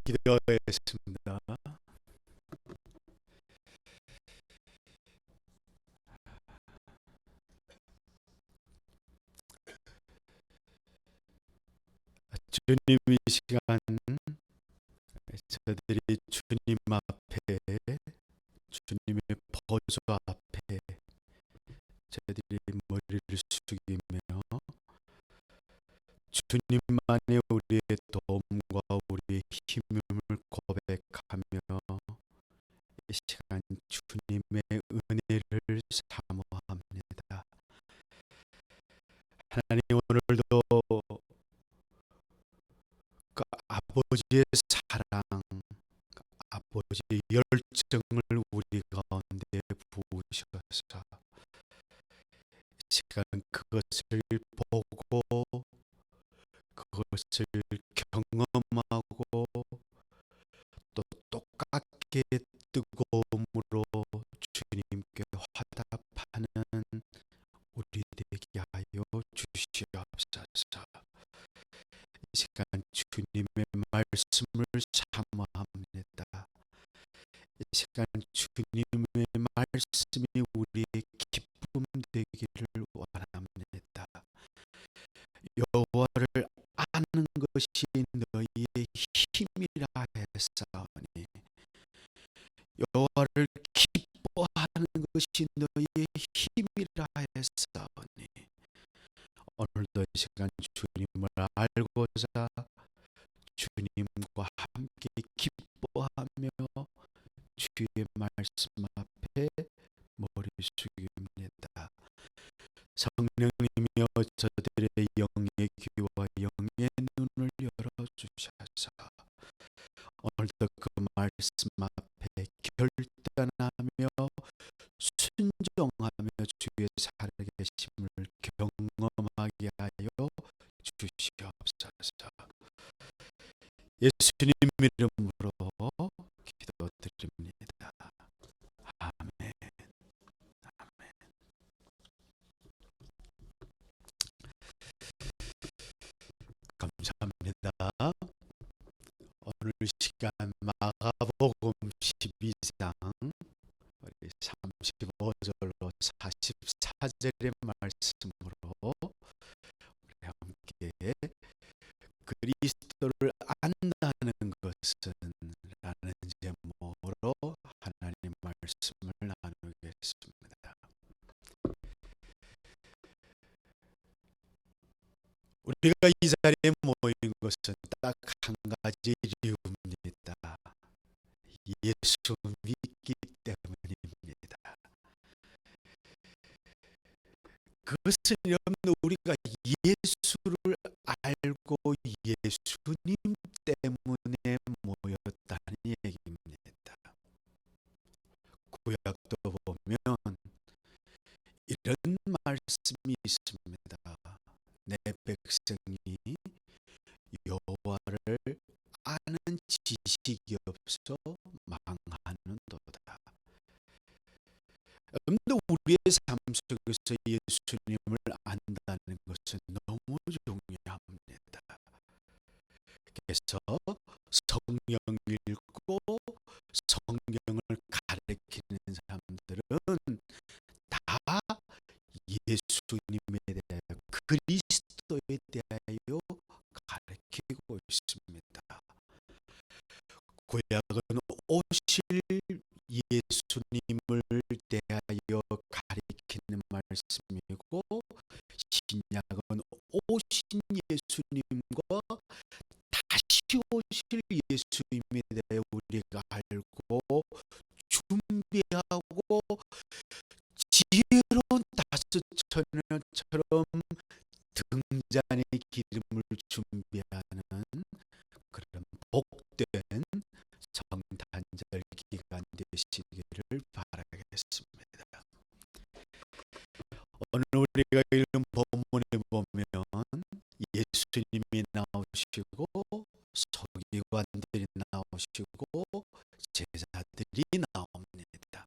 기도하겠습니다. 주님, 이 시간 저들이 주님 앞에, 주님의 보좌 앞에 저들이 머리를 숙이며 주님만이 우리의 도움과 우리의 힘임을 고백하며 이 시간 주님의 은혜를 사모합니다. 하나님, 오늘도 그 아버지의 사랑, 아버지의 열정을 우리 가운데 부으셔서 이 시간 그것을 보고 그것을 경험하고 또 똑같게 뜨거움으로 주님께 화답하는 우리 되게 하여 주시옵소서. 이 시간 주님의 말씀을 사모합니다. 이 시간 주님의 말씀이 우리의 기쁨 되기를 원합니다. 여호와를 아는 것이 너희의 힘이라 했사오니 여호와를 기뻐하는 것이 너희의 힘이라 했사오니 오늘도 이 시간 주님을 알고자 주님과 함께 기뻐하며 주의 말씀 앞에 머리 숙입니다. 성령님이여 저들의 영의 귀와 영의 눈을 열어주셔서 오늘도 그 말씀 앞에 결단하며 순종하며 주의 살아계심을 경험하게 하여 주시옵소서. 예수님 이름으로 기도드립니다. 아멘. 아멘. 감사합니다. 오늘 시간 마가복음 12장 35절로 44절의 말씀으로 우리 함께 그리스도를 안다는 것은 라는 제목으로 하나님 말씀을 나누겠습니다. 우리가 이 자리에 모인 것은 딱 한 가지 이유입니다. 예수 믿기 때문입니다. 그것은 여러분 우리가 예수를 알고 예수님 때문에 모였다는 얘기입니다. 구약도 보면 이런 말씀이 있습니다. 내 백성이 여호와를 아는 지식이 없어 망하는도다. 그런데 우리의 삶 속에서 예수님을 안다는 것은 너무 중요합니다. 그래서 성경 읽고 성경을 가르치는 사람들은 다 예수님에 대하여 그리스도에 대하여 가르치고 있습니다. 구약은 오실 예수님을 대하여 가리키는 말씀이고 신약은 오신 예수님과 다시 오실 예수님에 대해 우리가 알고 준비하고 지혜로운 다스처녀처럼 등잔의 기름을 준비하는 그런 복된 성탄절 기간 되시기를 바라겠습니다. 오늘 우리가 읽은 본문에 보면 예수님이 나오시고 서기관들이 나오시고 제자들이 나옵니다.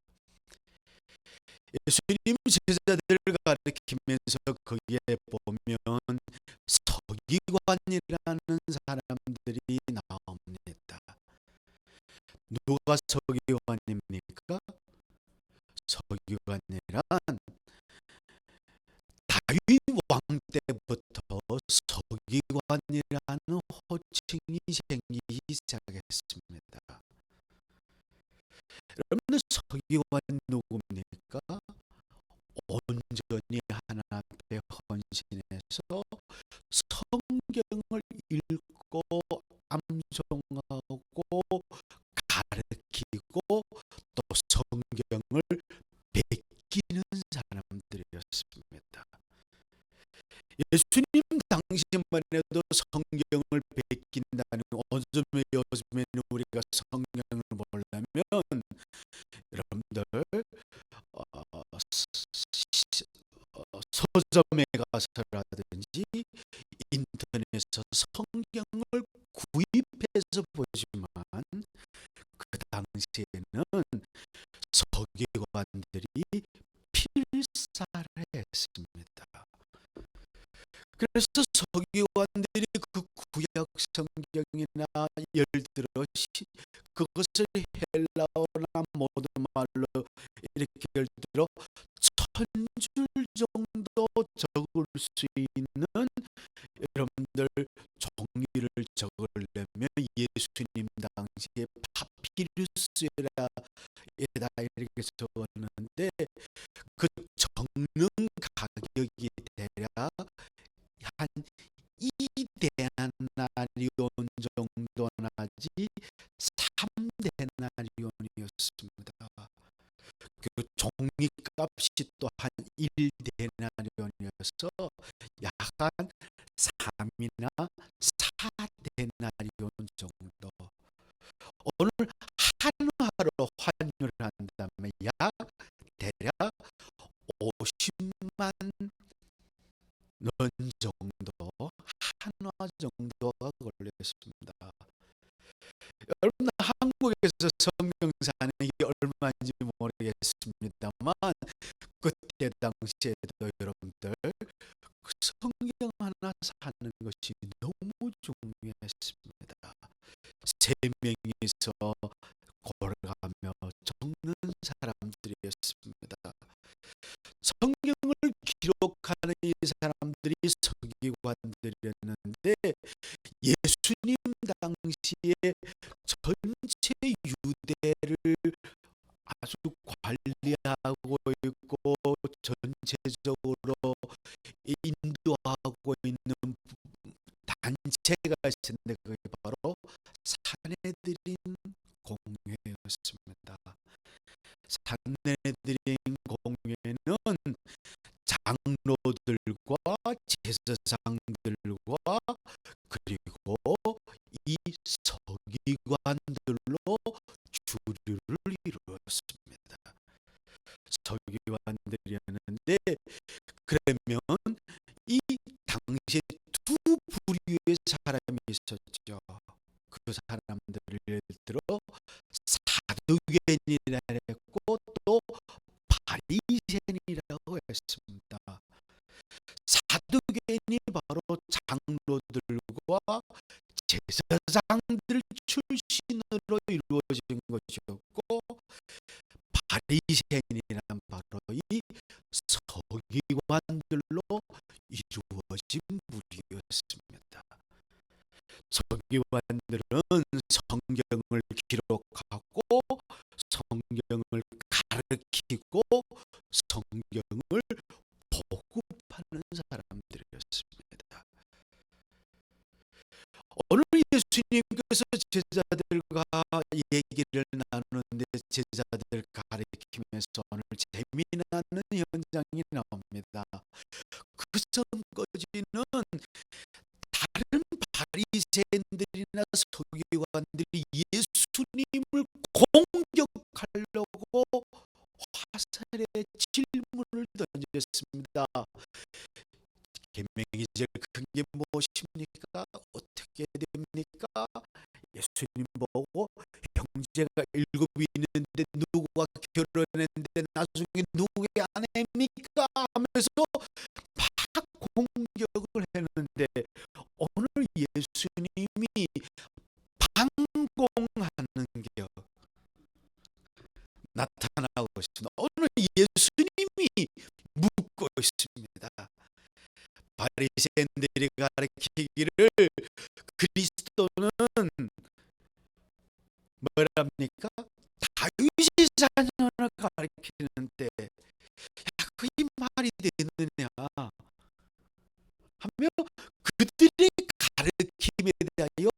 예수님 제자들을 가리키면서 거기에 보면 서기관이라는 사람들이 나옵니다. 누가 서기관입니까? 서기관이란 다윗 왕 때부터 서기관이라는 호칭이 생기기 시작했습니다. 여러분들 서기관이 누굽니까? 온전히 하나님 앞에 헌신해서 성경을 읽고 암송하고 가르치고 또 성경을 베끼는 사람들이었습니다. 예수님 당시만 해도 성경을 베낀다는, 요즘에 우리가 성경을 보려면 여러분들 서점에 가서라든지 인터넷에서 성경을 구입해서 보지만 그 당시에는 서기관들이 필사를 했습니다. 그래서 서기관들이 그 구약 성경이나 예를 들어 그것을 헬라어나 모든 말로 이렇게 예를 들어 1000줄 정도 적을 수 있는, 여러분들 종이를 적으려면 예수님 당시에 파피루스에다 이렇게 적었는데 그 적는 가격이 대략 한 2데나리온 정도 나지 3데나리온이었습니다. 그 종이값이 또 한 1데나리온이어서 약 한 3이나 4데나리온 정도. 오늘 한화로 환율을 한다면 약 대략 50만 원 정도, 한화 정도가 걸렸습니다. 여러분, 한국에서 성경 사는 게 얼마인지 모르겠습니다만 그때 당시에도 여러분들 그 성경 하나 사는 것이 너무 중요했습니다. 3명이서 걸어가며 적는 사람들이었습니다. 성경을 기록하는 이 사람들이 서기관들이었는데 예수님 당시에 전체 유대를 아주 관리하고 있고 전체적으로 인도하고 있는 단체가 있었는데 그게 바로 산헤드린 공회였습니다. 산헤드린 공회는 장로들과 제사장들과 그리고 이 서기관들로 주류를 이루었습니다. 서기관들이었는데 그러면 이 당시에 두 부류의 사람이 있었죠. 그 사람들을 예를 들어 사두개인이라 했고 또 바리새인이라고 했습니다. 사두개인이 바로 장로들과 제사장들 출신으로 이루어진 것이었고 바리새인이란 바로 이 서기관들로 이루어진 무리였습니다. 서기관들은 성경을 기록하고 성경을 가르치고 성경을 보급하는 사람들이었습니다. 오늘 예수님께서 제자들과 얘기를 나누는데 제자들 가르치면서 오늘 재미나는 현장이 나옵니다. 그 전까지는 다른 바리새인들이나 서기관들이 예수님을 공격하려고 화살에 질문을 던졌습니다. 계명이 제일 큰 게 무엇입니까? 어떻게 됩니까? 예수님 보고 형제가 7이 있는데 누구가 결혼했는데 나중에 누구의 아내입니까? 하면서 막 공격을 했는데 오늘 예수님이 반공하는 게요. 가리키기를 그리스도는 뭐랍니까? 다윗의 자녀를 가리키는데 그게 말이 되느냐 하며 그들의 가르침에 대하여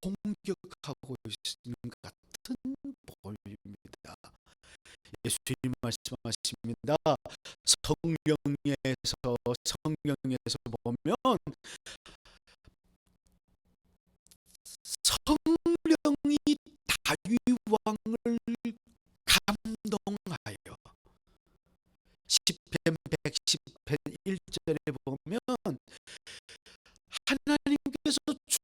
공격하고 있는 것 같은 보입니다. 예수님 말씀하십니다. 성경에서 보면 성령이 다윗 왕을 감동하여 시편 110편 1절에 보면 하나님께서 주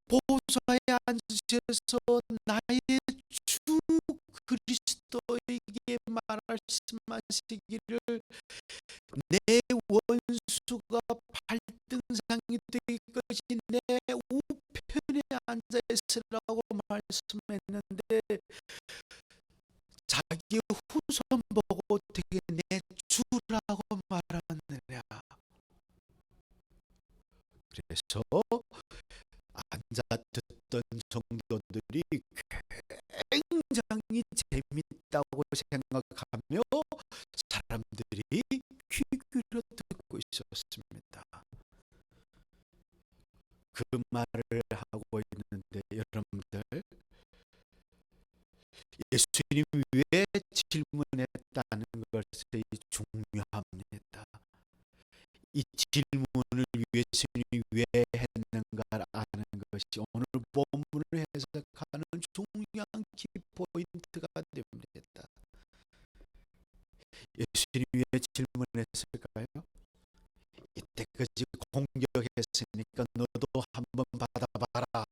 보좌에 앉으셔서 나의 주 그리스도에게 말씀하시기를 내 원수가 발등상이 될 것이 내 우편에 앉아 있으라고 말씀했는데 자기 후손 보고 어떻게 내 주라고 말하느냐. 그래서 앉아 듣던 성도들이 굉장히 재밌다고 생각하며 사람들이 귀 기울여 듣고 있었습니다. 그 말을 하고 있는데 여러분들, 예수님이 왜 질문했다는 것이 중요합니다. 이 질문을 예수님이 왜 했는가를 아는 것이 오늘 본문을 해석하는 중요한 키포인트가 됩니다. 예수님이 왜 질문했을까요? 이때까지 공격했으니까 너도 한번 받아봐라,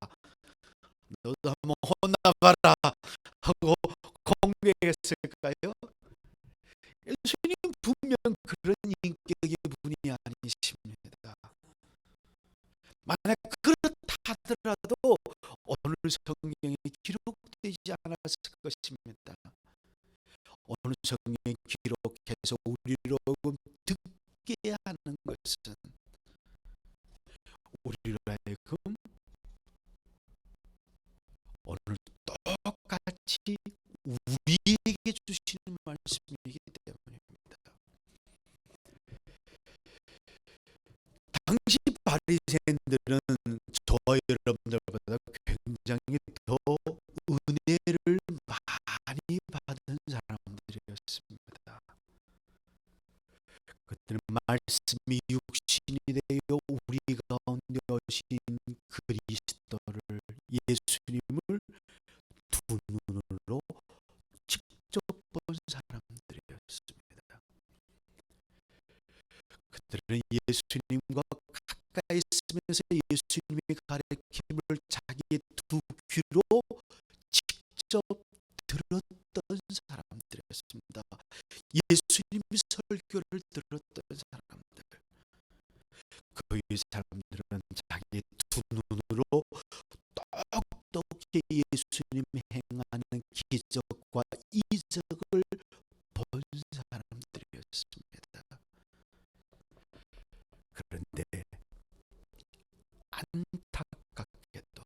너도 한번 혼나봐라 하고 공격했을까요? 예수님 분명 그런 인격의 분이 아니십니다. 만약 그렇다 하더라도 오늘 성경에 기록되지 않았을 것입니다. 오늘 성경에 기록해서 우리로 듣게 하는 것은 우리로 하여금 오늘 똑같이 우리에게 주시는 말씀이기 때문입니다. 당시 바리새인들은 저와 여러분들보다 굉장히 더 은혜를 많이 받은 사람들이었습니다. 그들은 말씀이 육신이 되어 우리 가운데 오신 그리스도를, 예수님을 두 눈으로 직접 본 사람들이었습니다. 그들은 예수님과 가까이 있으면서 예수님의 가르침을 자기의 두 귀로 직접 들었던 사람들이었습니다. 예수님의 설교를 들었던 사람들. 그 사람들은 자기 두 눈으로 똑똑히 예수님이 행하는 기적과 이적을 본 사람들이었습니다. 그런데 안타깝게도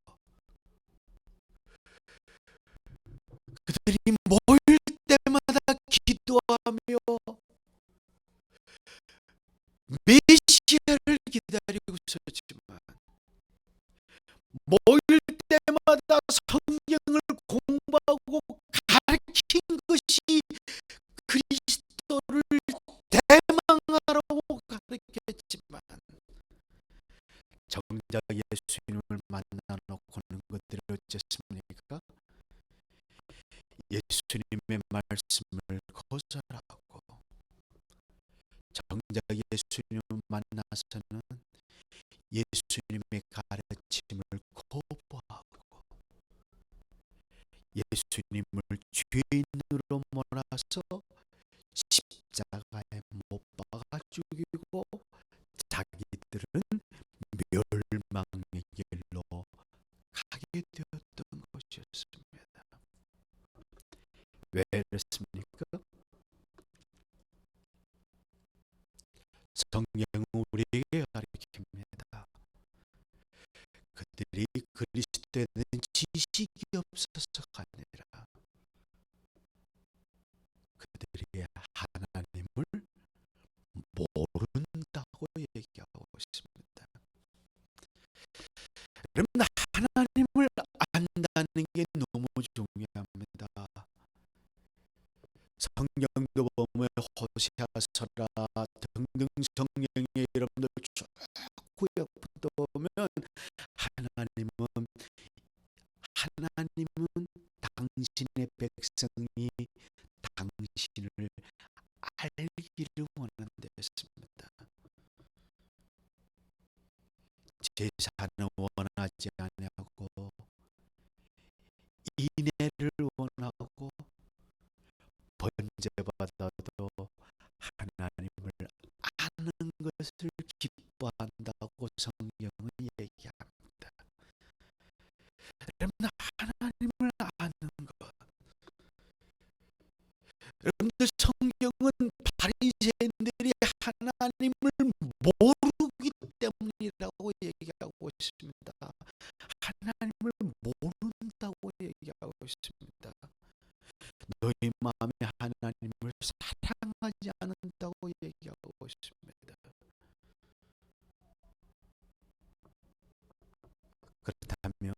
그들이 모일 때마다 기도하며 메시아를 기다리고 있었지만 모일 때마다 성경을 공부하고 가르친 것이 그리스도를 대망하라고 가르쳤지만 정작 예수님을 만나놓고는 그들이 어쨌습니까? 예수님의 말씀을 거절하고 정작 예수님을 만나서는 예수님의 가르침을 거부하고 예수님을 죄인으로 몰아서 십자가에 못 박아 죽이고 자기들은 멸망의 길로 가게 되었던 것이었습니다. 왜 그렇습니까? 성경은 우리에게 가르칩니다. 그리스도에 대한 지식이 없어서가 아니라 그들이 하나님을 모른다고 얘기하고 있습니다. 여러분, 하나님을 안다는 게 너무 중요합니다. 성경도 보면 호세아서라 등등 성경에 여러분들 쭉 구약부터 보면 하나님은 당신의 백성이 당신을 알기를 원한다 했습니다. 제사는 원하지 아니하고 인애를 원하고 번제받아도 하나님을 아는 것을 기뻐한다고 성경은 얘기합니다. 여러분, 하나님을 아는 것. 여러분들, 성경은 바리새인들이 하나님을 모르기 때문이라고 얘기하고 있습니다. 하나님을 모른다고 얘기하고 있습니다. 너희 마음이 하나님을 사랑하지 않는다고 얘기하고 있습니다. 그렇다면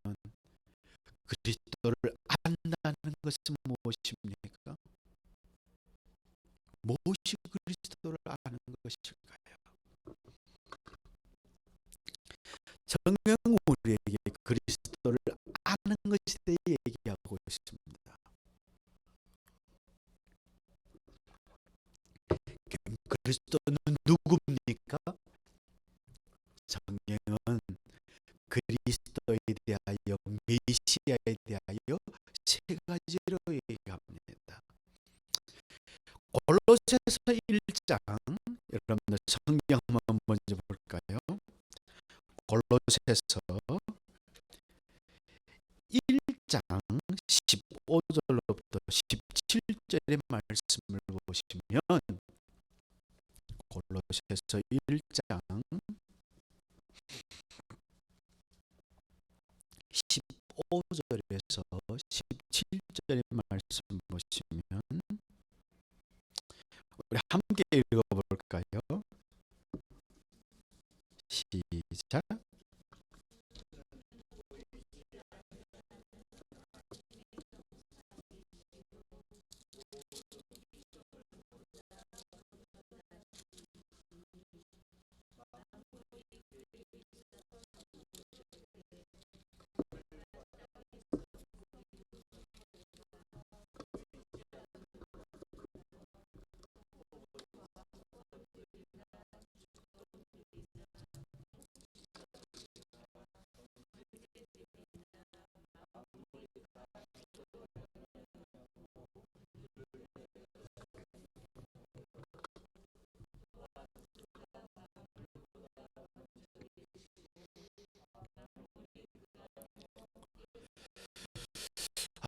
그리스도를 안다는 것은 무엇입니까? 무엇이 그리스도를 아는 것일까요? 성경은 우리에게 그리스도를 아는 것에 대해 얘기하고 있습니다. 그리스도는 누굽니까? 성경은 그리스도에 대하여, 메시아에 대하여 세 가지로 얘기합니다. 골로새서 1장, 여러분들 성경 한번 먼저 볼까요? 골로새서 1장 15절로부터 17절의 말씀을 보시면, 골로새서 1장 15절에서 17절의 말씀 보시면, 우리 함께 읽어볼까요? 시작.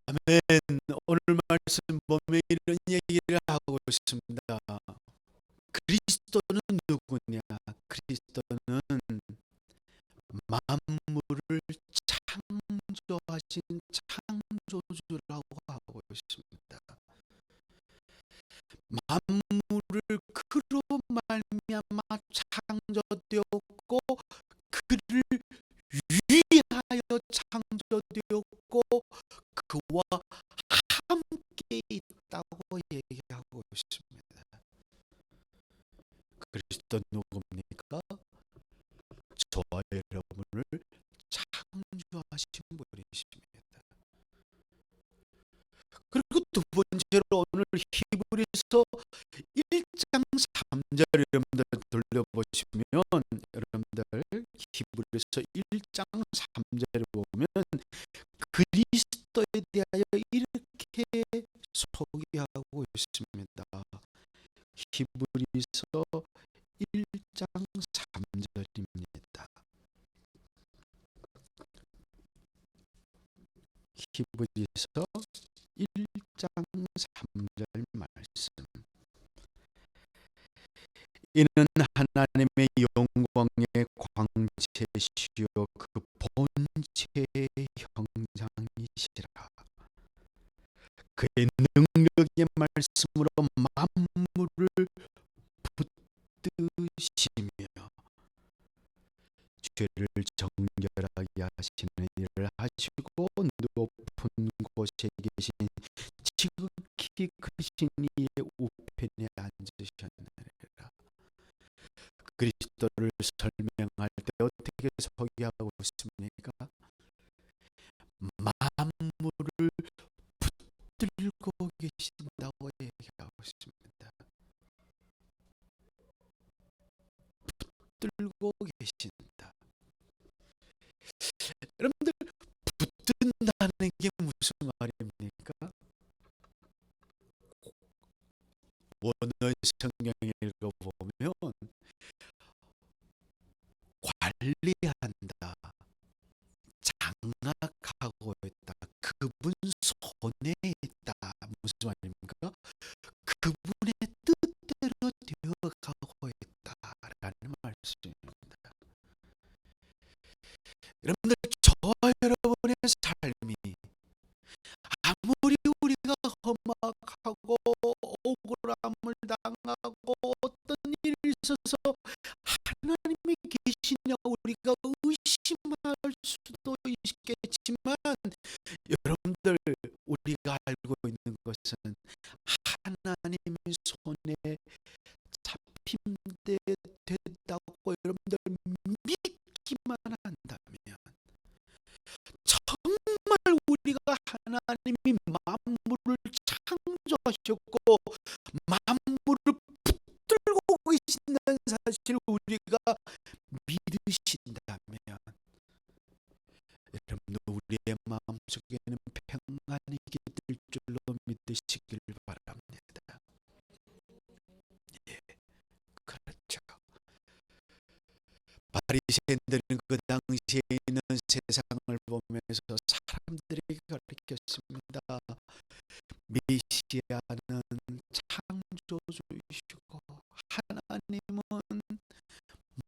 아멘. 오늘 말씀 보면 이런 얘기를 하고 있습니다. 그리스도는 누구냐? 그리스도는 만물을 창조하신 창조주라고 하고 있습니다. 만물을 그로 말미암아 창조되었고, 그를 위하여 창조되었고, 그와 함께 있다고 얘기하고 있습니다. 그리스도 누굽니까? 저와 여러분을 창조하신 분이십니다. 그리고 두 번째로 오늘 히브리서 1장 3절 여러분들 돌려보시면, 여러분들 히브리서 1장 3절을 보면 그리스도에 대하여 이렇게 소개하고 있습니다. 히브리서 1장 3절입니다. 히브리서 1장 3절 말씀. 이는 하나님의 영광의 광채시요 그 전체의 형상이시라. 그의 능력의 말씀으로 만물을 붙드시며 죄를 정결하게 하시는 일을 하시고 높은 곳에 계신 지극히 크신 이의 우편에 앉으셨느니라. 그리스도를 설명할 때 어떻게 소개하고 있습니까? 만물을 붙들고 계신다고 얘기하고 있습니다. 붙들고 계신다. 여러분들, 붙든다는 게 무슨 말입니까? 원어 성경을 읽어보면 관리한다, 장악하고 있다, 그분 손에 있다. 무슨 말입니까? 그분의 뜻대로 되어가고 있다라는 말씀입니다. 여러분들, 저와 여러분의 삶이 아무리 우리가 험악하고 억울함을 당하고 어떤 일이 있어서 하나님이 계시냐 우리가 의심할 수도 있겠지만, 여러분들, 우리가 알고 있는 것은 하나님의 손에 잡힘 됐다고 여러분들 믿기만 한다면, 정말 우리가 하나님이 만물을 창조하셨고 만물을 붙들고 계신다는 사실을 우리가 믿으신다면, 여러분들, 우리의 마음속에는 평안이 깃들 줄로 믿으시길 바랍니다. 예, 그렇죠. 바리새인들은 그 당시에 있는 세상을 보면서 사람들에게 가르쳤습니다. 메시아는 창조주이시고 하나님은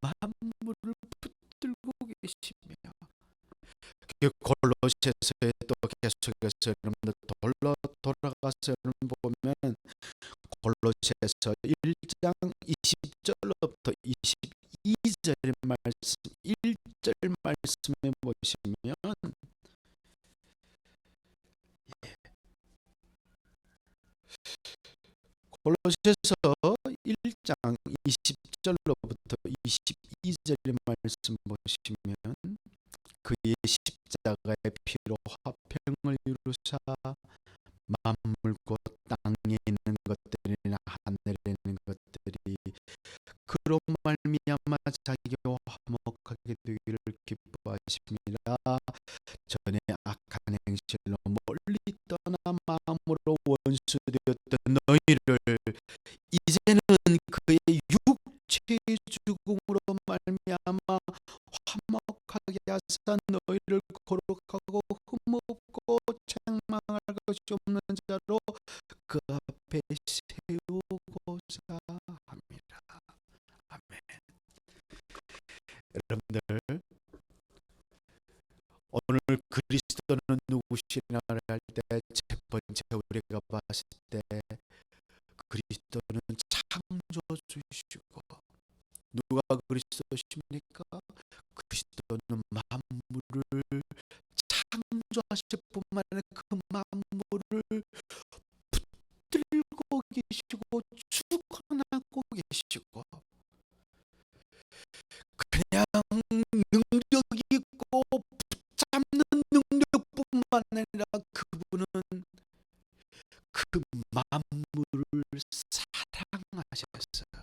만물을 붙들고 계시며, 골로새서에 또 계속해서 여러분들 돌아가서 여러분 보면 골로새서 1장 20절로부터 22절 말씀, 1절 말씀에 보시면, 골로새서 1장 20절로부터 22절의 말씀 보시면, 그의 십자가의 피로 화평을 이루사 만물 곧 땅에 있는 것들이나 하늘에 있는 것들이 그로 말미암아 자기와 화목하게 되기를 기뻐하십니다. 전에 악한 행실로 멀리 떠나 마음으로 원수되었던 너희를 이제는 그의 육체의 죽음으로 말미암아 화목하게 하사 너희를 거룩하고 흠없고 책망할 것이 없는 자로 그 앞에 세우고자 합니다. 아멘. 여러분들, 오늘 그리스도는 누구시냐를 할 때 첫 번째 우리가 봤을 때 그리스도는 창조주이시고, 누가 그리스도십니까? 그리스도는 만물을 창조하실 뿐만 아니라 그 만물을 붙들고 계시고 주관하고 계시고, 그냥 능력이 있고 붙잡는 능력뿐만 아니라 그분은 그 만물을 사랑하셨어요.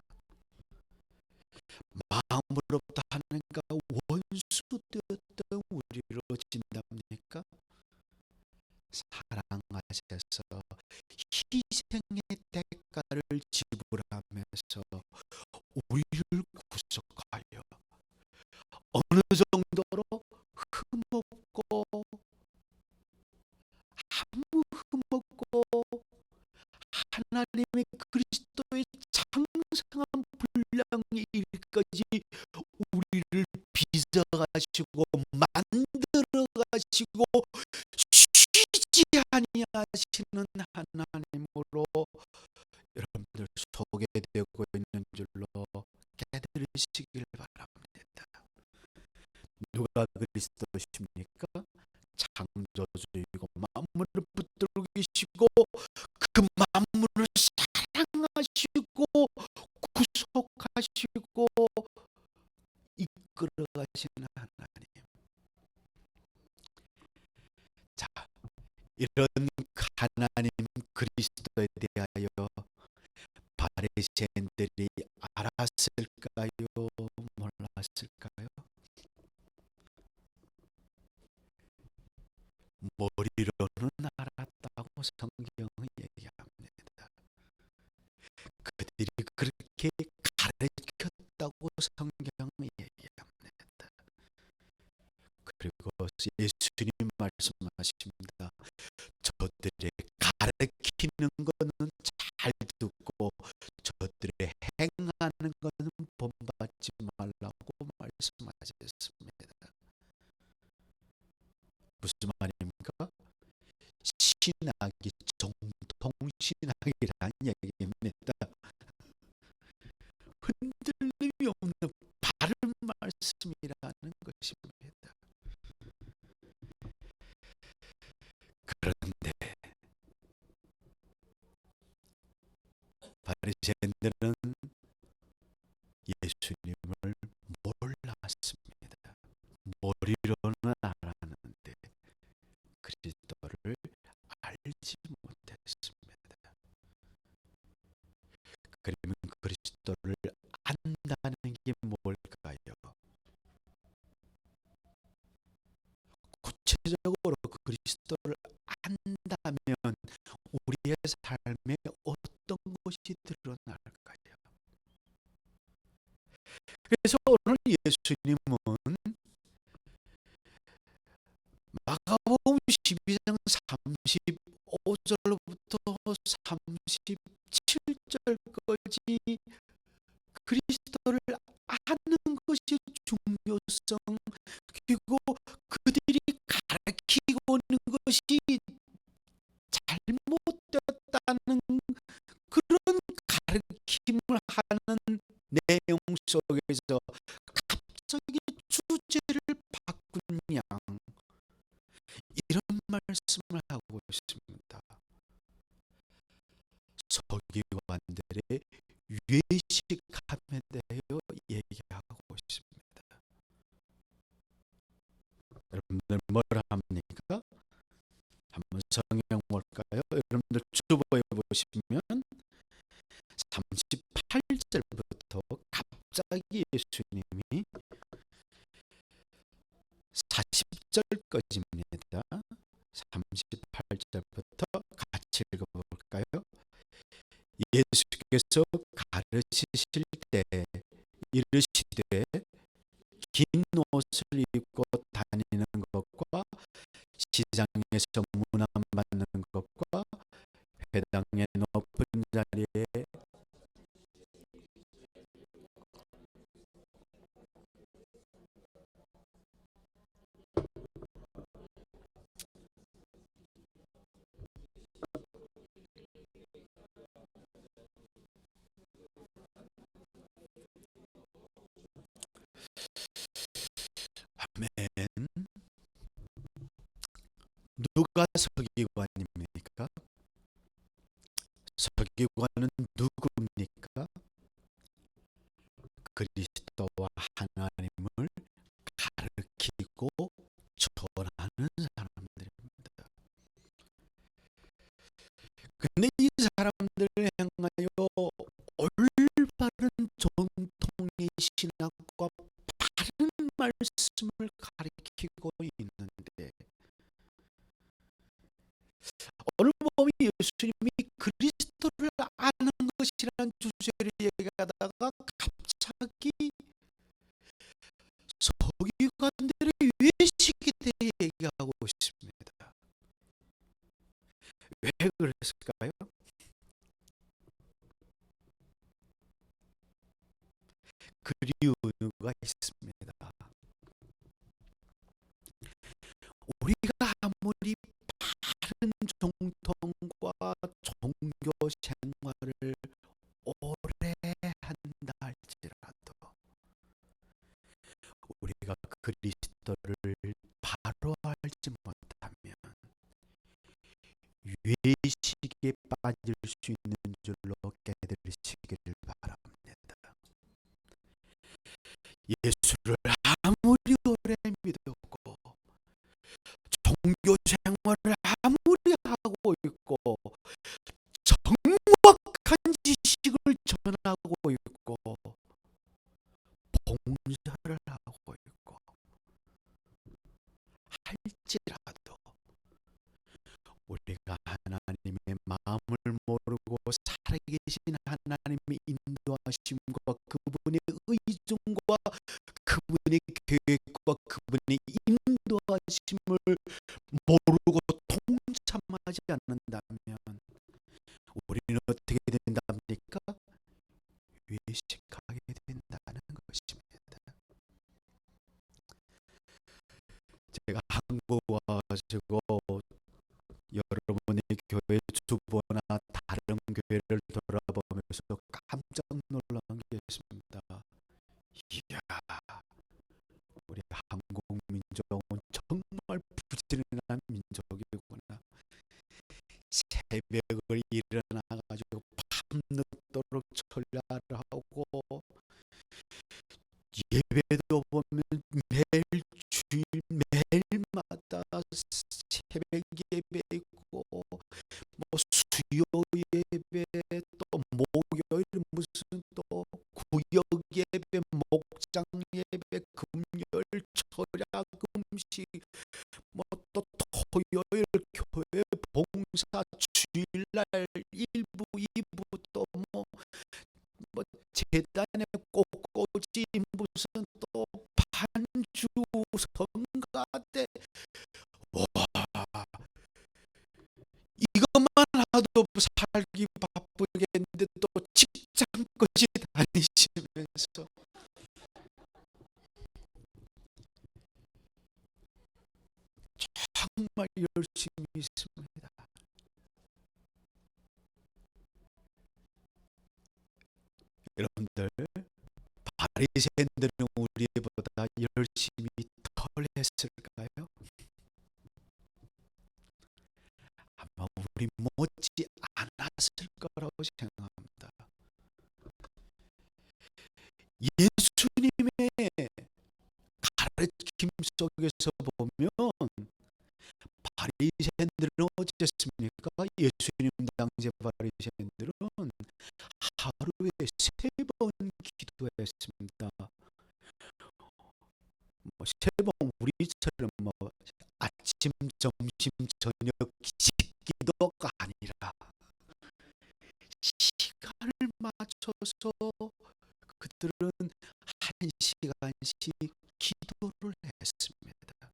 마음으로부터 하나님과 원수되었던 우리를 어찌합니까? 사랑하셔서 희생의 대가를 지불하면서 우리를 구속하여 어느 정도로 흠없고 아무 흠없고 하나님의 그리스도의 장성한 분량이 이르기까지 우리를 빚어가시고 만들어 가지고 쉬지 아니하시는 하나님으로 여러분들 소개되고 있는 줄로 깨달으시길 바랍니다. 누가 그리스도십니까? 창조주이고 만물을 붙들고 계시고 그 만물을 사랑하시고 구속하시고 이끌어 가시는 하나님. 자, 이런 하나님 그리스도에 대하여 바리새인들이 알았을까요? 몰랐을까요? 머리로는 알았다고 성경은 얘기합니다. 그들이 그렇게 가르쳤다고 성경은 얘기합니다. 그리고 예수님 말씀하십니다. 저들의 가르치는 것은 잘 듣고 저들의 행하는 것은 본받지 말라고 말씀하셨습니다. 무슨 말입니까? 신학이 정통신학이란 얘기입니다. 흔들림이 없는 바른 말씀이라는 것입니다. 그런데 바리새인들은 예수님을 몰랐습니다. 머리로는 알았는데 그리스도를 알지 못했습니다. 그러면 그리스도를 안다는 게 뭘까요? 구체적으로 그리스도를 안다면 우리의 삶에 어떤 것이 드러날까요? 그래서 오늘 예수님은 마가복음 12장 35절부터 37절까지 그리스도를 아는 것이 중요성, 그리고 그들이 가르치고 있는 것이 잘못됐다는 그런 가르침을 하는 내용 속에서 갑자기 주제를 바꾼 양 이런 말씀을 하고 있습니다. 서기관들의 외식함에 대하여 얘기하고 있습니다. 여러분들 뭐라 합니까? 한번 성경 볼까요? 여러분들 주보에 보시면 38절부터 갑자기 예수님이 40절까지입니다. 38절부터 같이 읽어볼까요? 예수께서 가르치실 때 이르시되 긴 옷을 입고 다니는 것과 시장에서 문안받는 것과 회당의 높은 자리에 아멘. 누가 서기관입니까? 서기관은 누굽니까? 그리스도와 하나님을 가르치고 전하는 사람들입니다. 근데 이 사람들을 향하여 올바른 전통의 신학과 바른 말씀을 가르치고 있는데 오늘 보면 예수님이 그리스도를 아는 것이라는 주제를 얘기하다가 갑자기 서기관들의 외식에 대해 얘기하고 있습니다. 왜 그랬을까요? 그 이유가 있습니다. 우리가 외식에 빠질 수 있는 줄로 깨달으시기를 바랍니다. 예수를 아무리 오래 믿었고 종교 생활을 아무리 하고 있고 정확한 지식을 전하고 있고 봉사를 하고 있고 할지라도 우리가 하나님의 마음을 모르고 살아계신 하나님의 인도하심과 그분의 의중과 그분의 계획과 그분의 인도하심을 모르고 동참하지 않는다면 우리는 어떻게 된답니까? 외식하게 된다는 것입니다. 제가 한국 와가지고 여러분의 교회 주보나 다른 교회를 돌아보면서 깜짝 놀란 게 있습니다. 이야, 우리 한국 민족은 정말 부지런한 민족이구나. 새벽을 일어나가지고 밤늦도록 철야를 하고 예배도 보면 매일 주일 매일마다 새벽 예배 있고 뭐 수요 예배 또 목요일 무슨 또 구역 예배 목장 예배 금요일 철야 금식 뭐 또 토요일 교회 봉사 주일날 1부 2부 또 뭐 재단에 꽃꽂이 무슨 또 반주 성가 때 와 이것만 하도 살기 바쁘겠는데 또 직장까지 다니시면서 정말 열심히 있습니다. 여러분들 바리새인들은 우리보다 열심히 덜 했을까요? 아마 우리 못지 않았을 거라고 생각합니다. 예수님의 가르침 속에서 보면 바리새인들은 어땠습니까? 예수님 당시 바리새인들은 하루에 3번 기도했습니다. 뭐 3번 우리처럼 뭐 아침, 점심, 저녁 기도가 아니라 시간을 맞춰서 그들은 1시간씩 기도를 했습니다.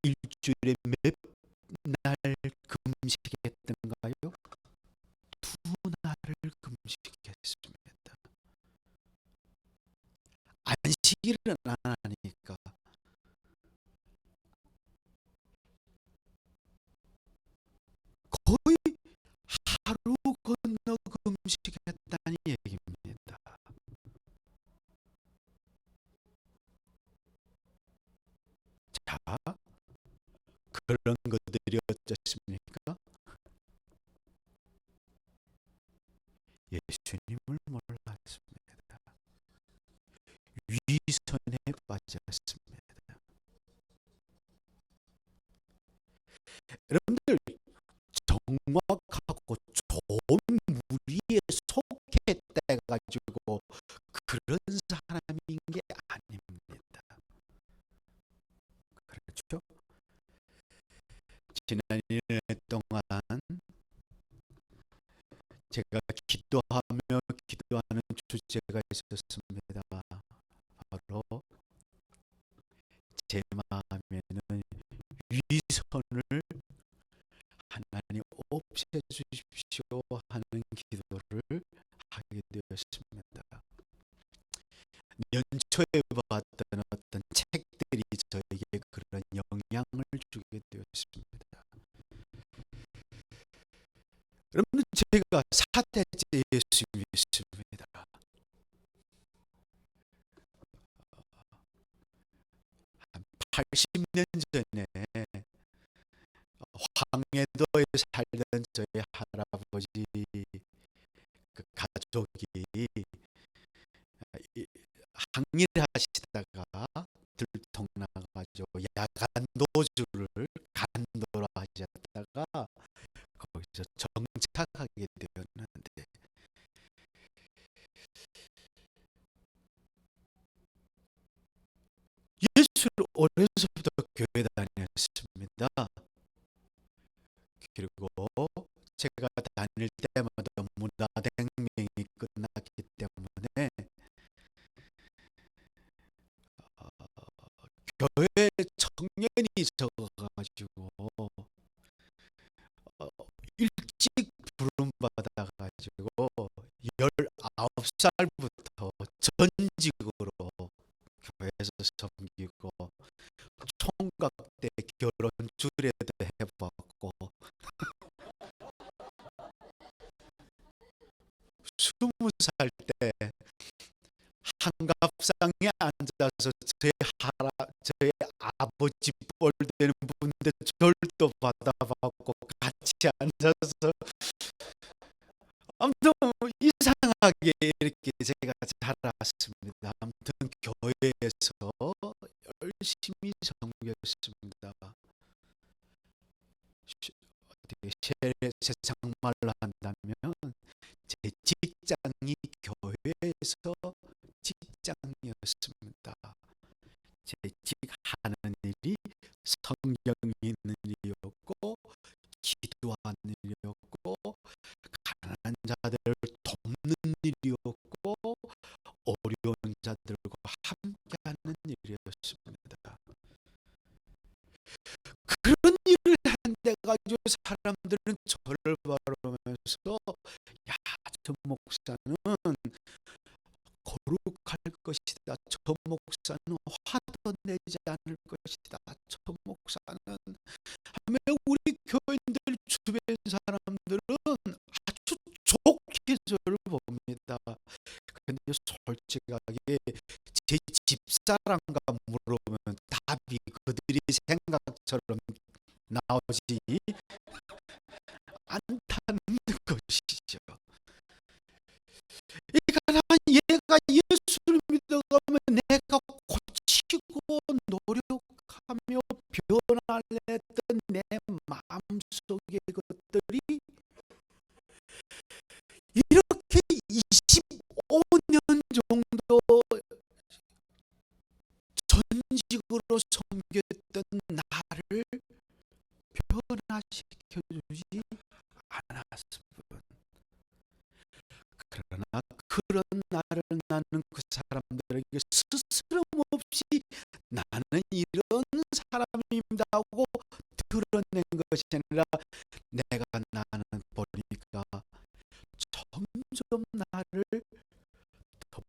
일주일에 몇 날 금식했던가요? 2날을 금식했습니다. 안식일은 안 하니까 거의 하루 건너 금식했다는 얘기입니다. 자, 그런 것들이 어떻습니까? 예수님을 몰랐습니다. 위선에 빠졌습니다. 여러분들 정확하고 좋은 무리에 속했대가지고 그런 사람인 게 아닙니다. 그렇죠? 지난 1년 동안 제가 기도하는 주제가 있었습니다. 바로 제 마음에는 위선을 하나님 없애주십시오 하는 기도를 하게 되었습니다. 연초에 봤던 어떤 책들이 저에게 그런 영향을 주게 되었습니다. 여러분 제가 4대째 예수 믿습니다. 한 80년 전에 황해도에 살던 저희 할아버지 그 가족이 이 항일을 하시다가 들통나가지고 야간 도주를 간도로 하셨다가 거기서 정착하게 되었는데, 예수를 어려서부터 교회 다녔습니다. 그리고 제가 다닐 때마다 문화대혁명이 끝났기 때문에 교회 청년이 적어가지고 일찍 부름받아가지고 19살부터 전직으로 교회에서 섬기고, 총각 때 결혼 주례도 해봤고, 20살 때 한갑상에 앉아서 저희 아버지 뻘 되는 분들 절도 받아봤고 같이 앉아서, 아무튼 이상하게 이렇게 제가 자랐습니다. 아무튼 교회에서 열심히 섬겼습니다. 어떻게 세상 말로 한다면 제 직장이 교회에서 직장이었습니다. 제 직 하는 일이 성경 읽는 일이었고, 기도하는 일이었고, 가난한 자들을 돕는 일이었고, 어려운 자들과 함께하는 일이었습니다. 그런 일을 한데 가지고 사람들은 저를 바라보면서, 야, 저 목사는 거룩할 것이다, 저 목사는 화도 내지 않을 것이다, 저 목사는 하며 우리 교인들 주변 사람들은 아주 좋게 저를 봅니다. 근데 솔직하게 제 집사람과 물어보면 답이 그들이 생각처럼 나오지 않다는 것이죠. 그러니까 얘가 예수를 믿어가면 내가 고치고 노력하며 변화를 했던 내 마음속의 것들이 이렇게 25년 정도 전직으로 섬겼던 나를 변화시켜주지 않았습니다. 그러나 그런 나를 나는 그 사람들에게 스스럼 없이 나는 이런 사람입니다 하고 드러낸 것이 아니라, 내가 나는 보니까 점점 나를 더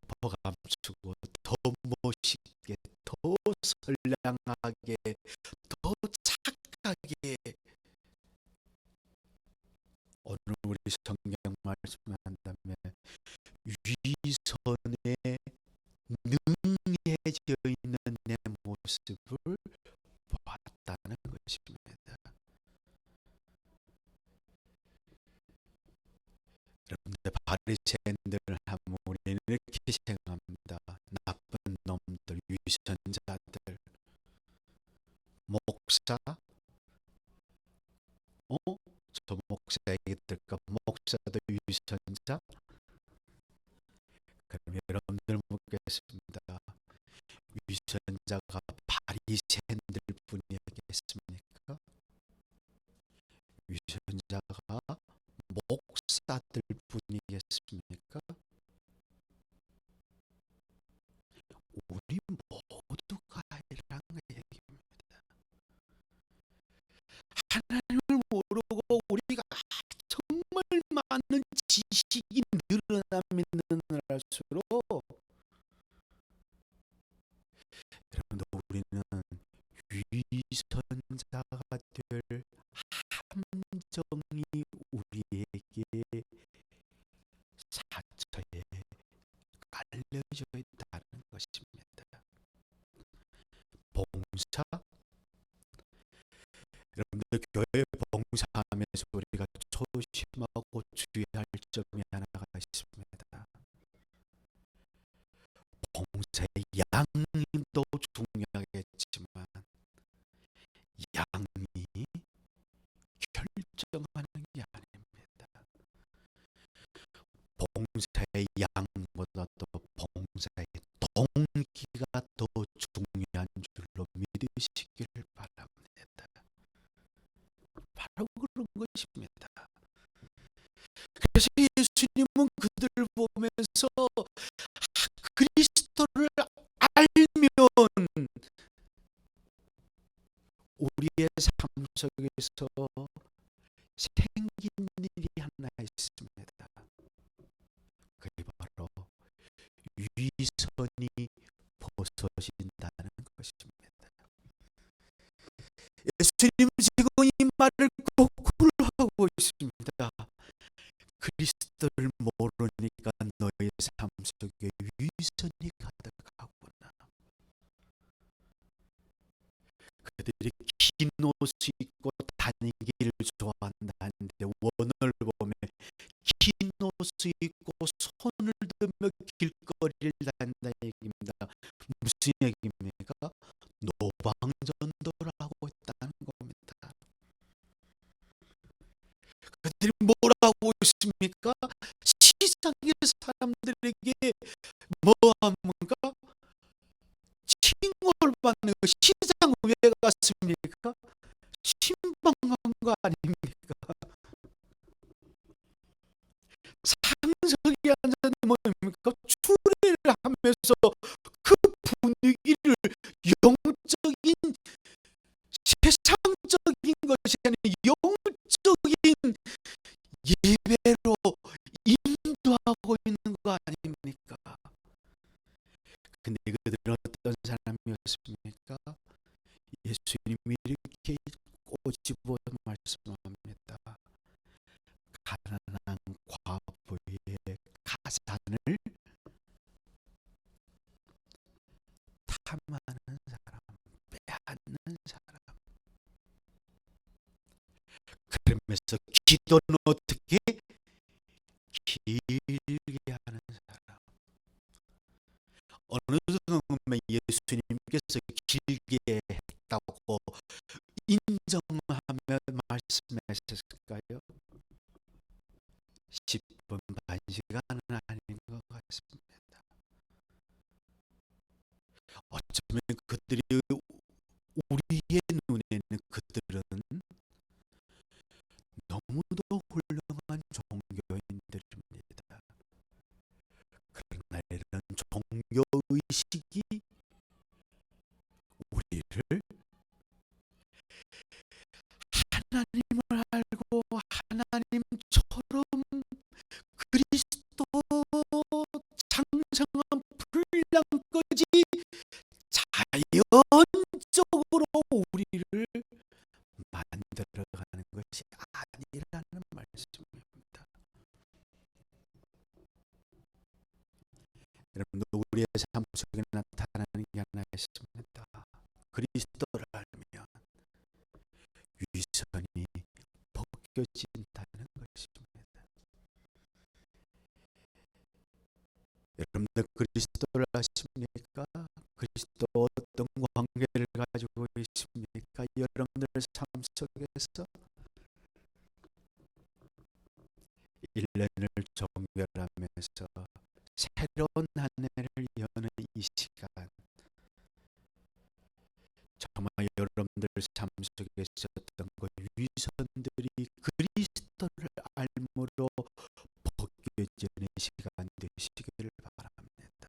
감추고 더 멋있게, 더 선량하게, 더 착하게, 오늘 우리 성경 말씀을 한다면 위선에 능해져 있는 내 모습을 보았다는 것입니다. 여러분들, 바리새인들을 하면 우리는 이렇게 생각합니다. 나쁜 놈들, 위선자들. 목사? 저 목사 얘기 들까? 목사도 위선자? 그럼 여러분들 묻겠습니다. 위선자가 바리새인들 뿐이겠습니까? 위선자가 목사들 뿐이겠습니까? 우리 모두가 이란 얘기입니다. 하나님을 모르고 우리가 정말 많은 지식이 늘어나면 늘어날수록, 여러분들, 우리는 위선자가 될 함정이 우리에게 사처에 깔려져 있다는 것입니다. 봉사? 여러분들 교회 봉사하면서 우리가 조심하고 주의할 점이 하나가 있습니다. 봉사의 양도 중요하겠지만 양이 결정하는 게 아닙니다. 봉사의 양보다도 봉사의 동기가 더 중요한 줄로 믿으시기를 바랍니다. 바로 그런 것입니다. 그래서 예수님은 그들을 보면서 그리스도를 알면 우리의 삶 속에서 생긴 일이 하나 있습니다. 그게 바로 위선이 벗어진다는 것입니다. 예수님 지금 이 말을 거꾸로 하고 있습니다. 그리스도를 모르니까 너의 삶 속에 위선이 가득하구나. 그들이 긴 옷을 입고 다니기를 좋아한다는데 원어를 보면 긴 옷을 입고 손을 들며 길거리를 다닌다 얘기입니다. 무슨 얘기입니까? 노방전도를 하고 있다는 겁니다. 그들이 뭐라고 있습니까? 시장의 사람들에게 뭐 합니까? 칭호를 받는 거. 시장 왜 갔습니까? 신방한 거 아닙니까? 상석에 앉아서 뭡니까? 추리를 하면서 그 분위기를 영적인 세상적인 것이 아니라 영적인 예배로 인도하고 있는 거 아닙니까? 근데 그들은 어떤 사람이었습니까? 예수님이 이렇게 꼬집어 말씀합니다. 가난한 과부의 가산을 탐하는 사람, 빼앗는 사람. 그러면서 기도는 어떻게 길게 하는 사람. 어느 순간 예수님께서 길게 했다고 인정하며 말씀하셨을까요? 10분 반 시간은 아닌 것 같습니다. 어쩌면 그들이 우리의 눈에는 그들은 너무도 훌륭한 종교인들입니다. 그러나 이런 종교의식이 우리를 하나님을 알고 하나님처럼 그리스도 창성한 분량까지 자연적으로 우리를 만들어가는 것이 아니라는 말씀입니다. 여러분, 우리의 삶 속에 나타나는 게 하나 있습니다. 그리스도를 알면 위선이 벗겨진다는 것입니다. 여러분들 그리스도를 아십니까? 그리스도 어떤 관계를 가지고 있습니까? 여러분들 삶 속에서 1년을 종결하면서 새로운 한 해를 여는 이 시간, 정말 여러분들 삶 속에서 어떤 위선들이 그리스도를 알므로 벗겨지는 시간 되시기를 바랍니다.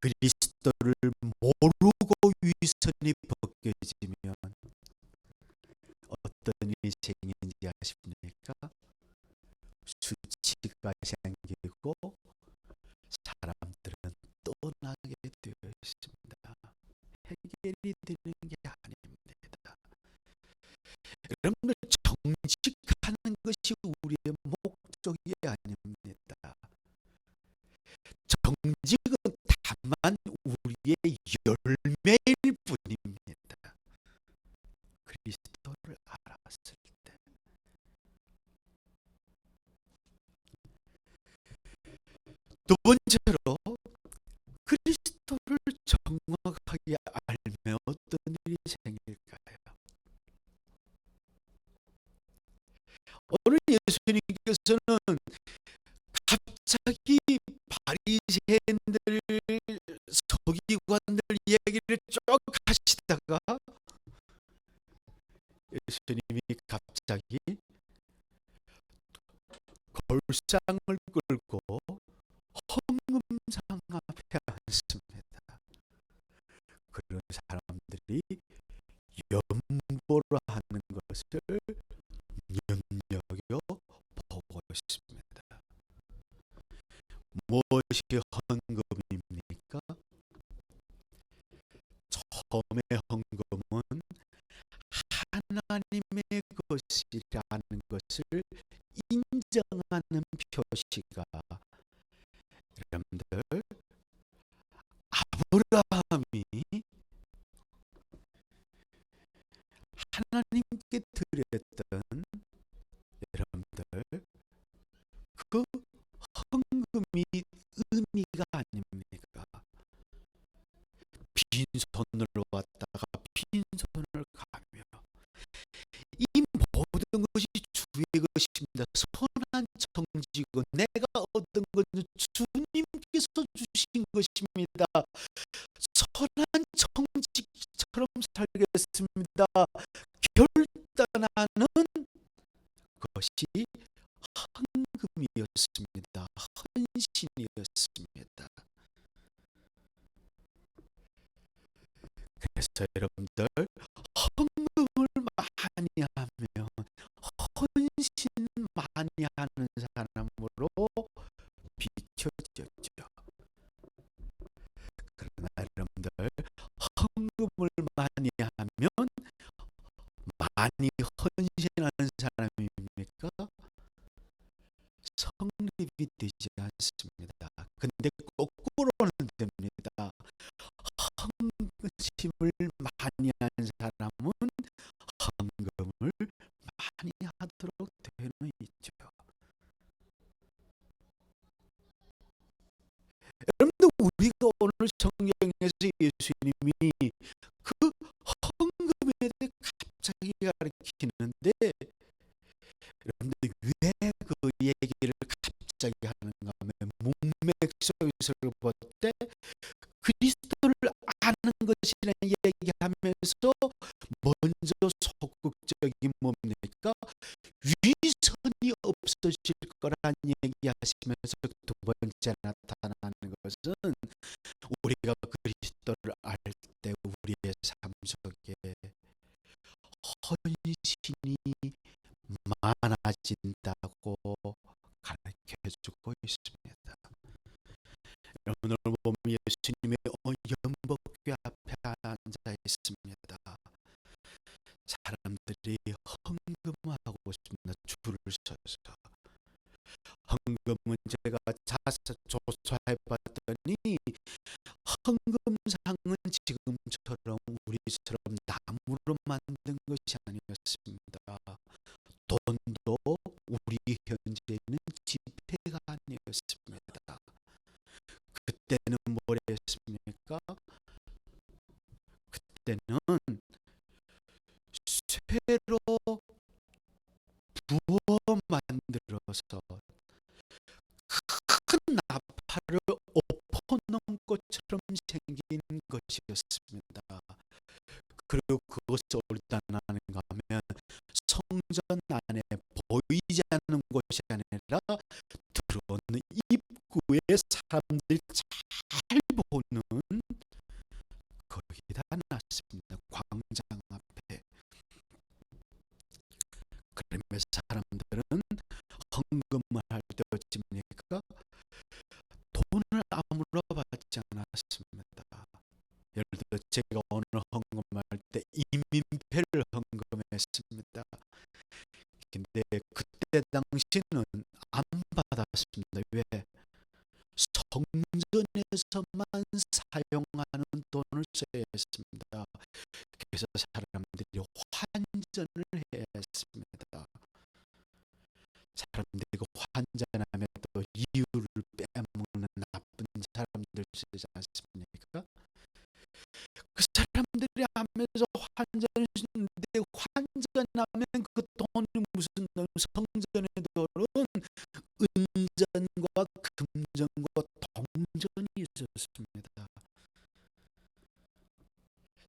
그리스도를 모르고 위선이 벗겨지면 어떤 인생인지 아십니까? 수치가 생기고 사람들은 떠나게 되어 있습니다. 해결이 되는 게 아닙니다. 여러분들 정직하는 것이 우리의 목적이 아닙니다. 정직은 다만 우리의 열매일 뿐입니다. 두 번째로 그리스도를 정확하게 알면 어떤 일이 생길까요? 오늘 예수님께서는 갑자기 바리새인들, 서기관들 얘기를 쭉 하시다가 예수님이 갑자기 골상을 끌고 헌금상 앞에 앉습니다. 그런 사람들이 염보를 하는 것을 눈여겨보고 있습니다. 무엇이 헌금입니까? 처음에 헌금은 하나님의 것이라는 것을 인정하는 표시가, 여러분들, 아브라함이 하나님께 드렸던, 여러분들, 그 헌금이 의미가 아닙니까? 빈손으로 왔다가 빈손을 가며, 이 모든 것이 주의 것입니다. 선한 청지고 내가 얻은 것은 주님께서 주신 것입니다. 선한 청지처럼 살겠습니다. 결단하는 것이 헌금이었습니다. 헌신이었습니다. 그래서 여러분들, 헌금을 많이 하면 헌신 많이 하는 사람으로 비춰졌죠. 그러나 여러분들, 헌금을 많이 하면 많이 헌신하는 사람입니까? 성립이 되지 않습니다. 근데 거꾸로는 됩니다. 헌신을 많이 하는 사람은 헌금을 많이 하도록 되어 있죠. 여러분들, 우리가 오늘 성경에서 예수님이 그 헌금에 대해 갑자기 가르치는데, 여러분들 왜 그 얘기를 갑자기 하는가 하면, 문맥소에서를 볼 때 그리스도를 아는 것이라는 얘기하면서 먼저 소극적인 뭡니까? 위선이 없어질 거란 얘기하시면서 두 번째 나타나는 것은, 우리가 그리스도를 알 때 우리의 삶 속에 헌신이 많아진다고 가르쳐주고 있습니다. 오늘 보면 예수님이 연복궤 앞에 앉아 있습니다. 사람들이 헌금하고 있습니다. 줄을 서서. 헌금은 제가 자서 조사해 봤더니, 헌금상은 지금처럼 우리처럼 나무로 만든 것이 아니었습니다. 돈도 우리 현재는 지폐가 아니었습니다. 그때는 뭘 했습니까? 그때는 쇠로 부어 만들어서 큰 나팔을 엎어놓은 것처럼 생긴 것이었습니다. 그리고 그것을 어디다 놨는가 하면, 성전 안에 보이지 않는 곳이 아니라 들어오는 입구에 사람들이 잘 보는 거기다 놨습니다. 광장 앞에. 그러면서 사람들은 헌금을 할 때 어찌입니까? 돈을 아무나 받지 않았습니다. 예를 들어 제가 오늘 헌금할 때 이민폐를 헌금했습니다. 근데 그때 당시는 안 받았습니다. 왜? 성전에서만 사용하는 돈을 써야 했습니다. 그래서 사람들이 환전을 해야 했습니다. 사람들이 환전하면 또 이유를 빼먹는 환전하면 그 돈이 무슨 돈, 성전의 돈은 은전과 금전과 동전이 있었습니다.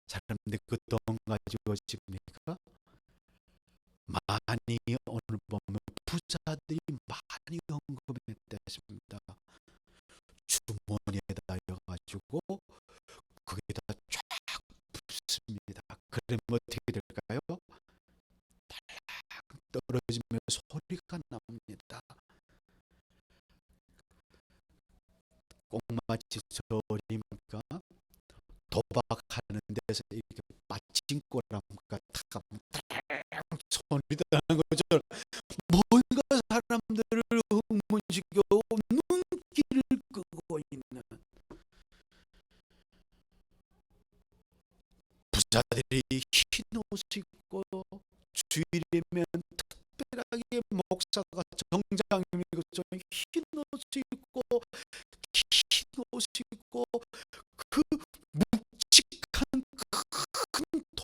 사람들이 그 돈 가지고 집니까? 많이 오늘 보면 부자들이 많이 헌금했다십니다. 주머니에다 여가지고 거기다 쫙 붓습니다. 그러면 어떻게 될까요? 떨어지면 소리가 납니다. 꼭 마치 저리니까 도박하는 데서 이렇게 빠친코랑가 탁 소리 나는 것처럼 뭔가 사람들을 흥분시켜 눈길을 끄고 있는 부자들이 흰 옷을 입고, 주일이면 특별하게 목사가 정장이고 흰 옷을 입고 흰 옷을 입고 그 묵직한 큰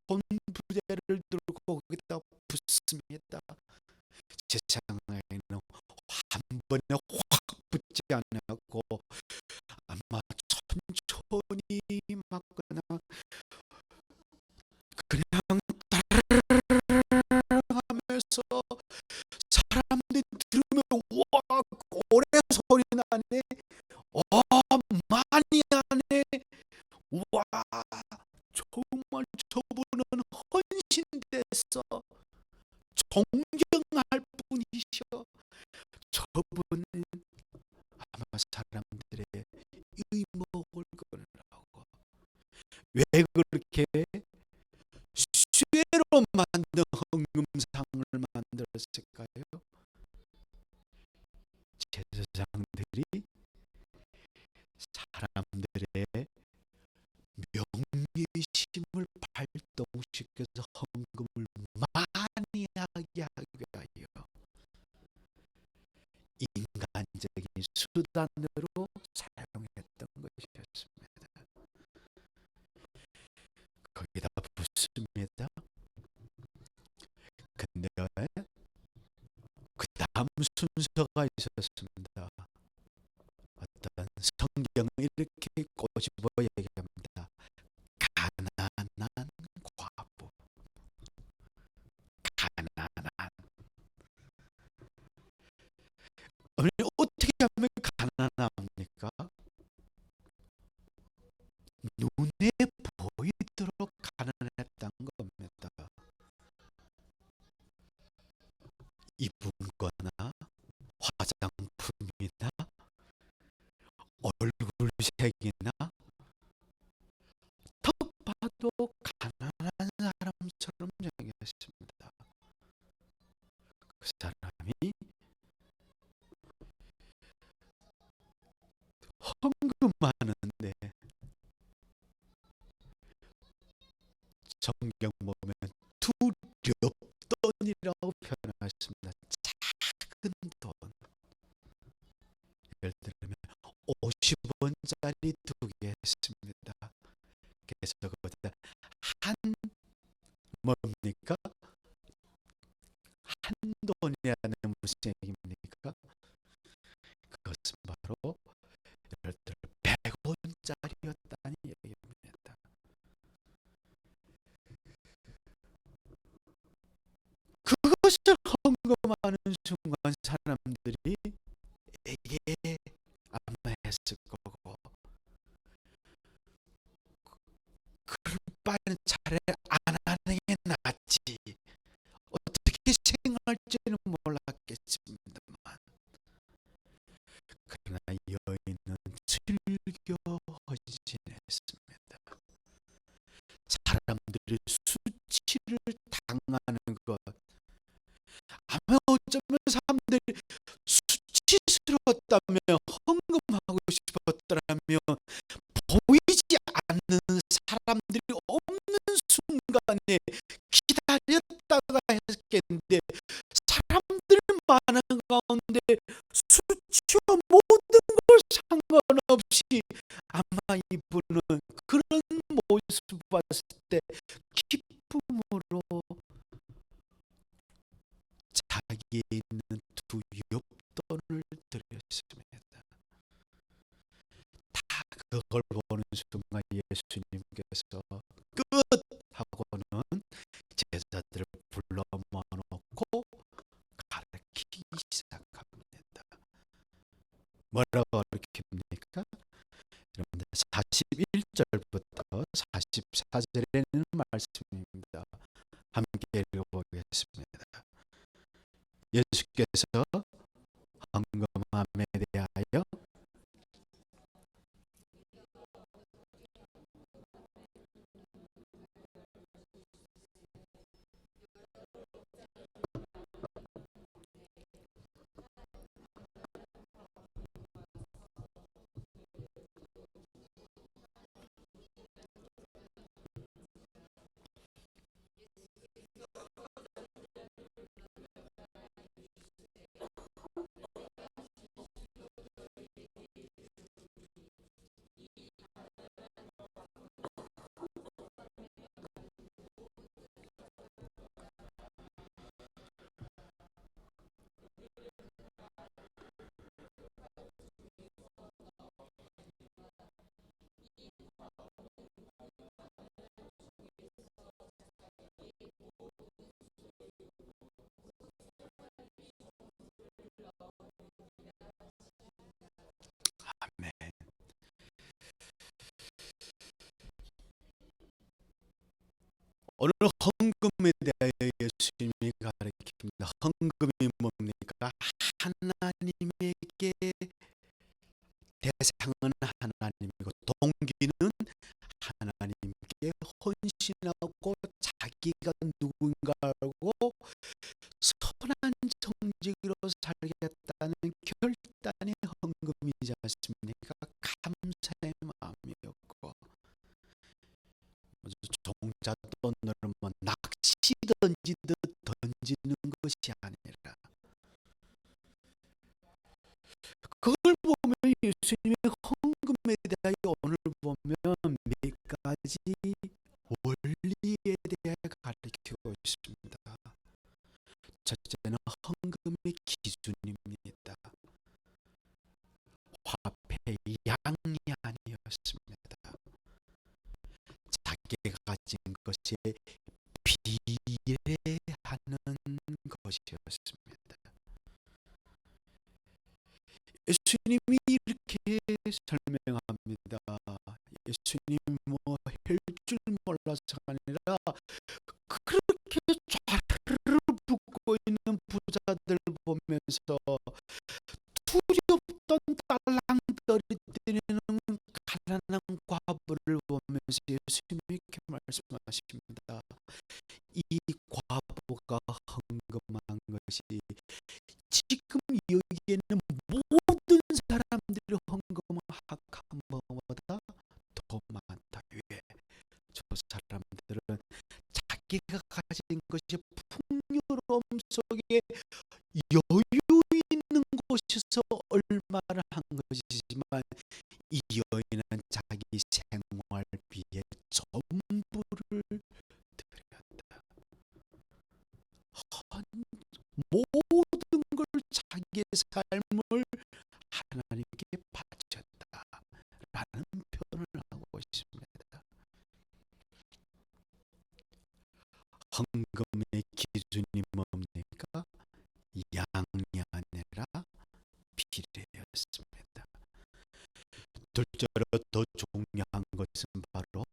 돈 부대를 들고 거기다 붙습니다. 세상에는 한 번에 확 붙지 않았고 아마 천천히 막 그냥 하면서 사람들이 들으면 와 오래 소리 나네, 많이 하네, 와 정말 저분은 헌신돼서 존경할 뿐이셔. 저분은 아마 사람들의 의목을 끌으라고 왜 그렇게 쇠로 만든 헌금상을 만들었을까요? 제사장들이 사람들의 명예심을 발동시켜서 헌금을 많이 하게 하기 위하여 인간적인 수단으로 사용했던 것이었습니다. 거기다 붓습니다. 근데 그 다음 순서가 있었습니다. 어떤 성경을 이렇게 꼬집어 얘기합니다. 가난한 과부, 가난한. 어떻게 하면 가난합니까? 눈에 보이도록 가난했다는 겁니다. 입은 거나 화장품이나 얼굴색이나 턱 봐도 가난한 사람처럼 여겼습니다. 그 사람이 헌금하는데 성경 보면 두렵돈이라고 표현했습니다. 작은 돈. 예를 들면 50원짜리 2개 했습니다. 그래서 그보다 한 뭡니까? 한돈이라는 무슨 얘기입니까? 그것은 바로 예를 들어 100원짜리였다는 얘기입니다. 그것을 헌금하는 순간 사람들이 에게 아마 했을 거고, 그럴 바에는 차라리 안 하는 게 낫지. 어떻게 생각할지는 몰랐겠습니다만, 그러나 여인은 즐겨 헌신했습니다. 사람들이 수치를 당하는 것, 아마 어쩌면 사람들이 수치스러웠다면, 헌금하고 싶었더라면 보이지 않는 사람들이 없는 순간에 기다렸다가 했겠는데, 사람들 많은 가운데 수치와 모든 걸 상관없이 아마 이분은 그런 모습 봤을 때 기쁨으로 그걸 보는 순간 예수님께서 끝 하고는 제자들을 불러 모아놓고 가르치기 시작합니다. 뭐라고 가르칩니까? 여러분들 41절부터 44절에 있는 말씀입니다. 함께 읽어보겠습니다. 예수께서 헌금함에 대하여 아멘. 오늘 헌금에 대하여 예수님이 가르칩니다. 헌금이 뭡니까? 하나님에게 대상은 하나님이고 동기는 하나님께 헌신하고 자기가 누군가 알고 선한 정직으로 살겠다는 결단이 헌금이지 않습니까? 감사의 마음이었고, 종잣돈을 뭐 낚시 던지듯 던지는 것이 아니라, 그걸 보면 예수님의 헌금에 대하여 오늘 보면 몇 가지 원리에 대해 가르치고 있습니다. 첫째는 헌금의 기준입니다. 화폐 양이 아니었습니다. 자기가 가진 것에 비례하는 것이었습니다. 예수님이 이렇게 설명합니다. 예수님 뭐 할 줄 몰라서가 아니라 그렇게 좌르르 붙고 있는 부자들 보면서 두렵던 딸랑거리 때리는 가난한 과부를 보면서 예수님이 이렇게 말씀하십니다. 이 과부가 헌금한 것이 지금 여기에는 모든 사람들이 헌금한 것보다 더 많다. 왜? 저 사람들은 자기가 가진 것이 풍요로움 속에 여유 있는 곳에서 얼마를 한 것이지만 이 여인은 자기 생활비에 전부를 드렸다. 모든 걸 자기의 삶을 하나님께 바쳤다라는 표현을 하고 있습니다. 헌금의 기준이 뭡니까? 양이 아니라 비례였습니다. 둘째로 더 중요한 것은 바로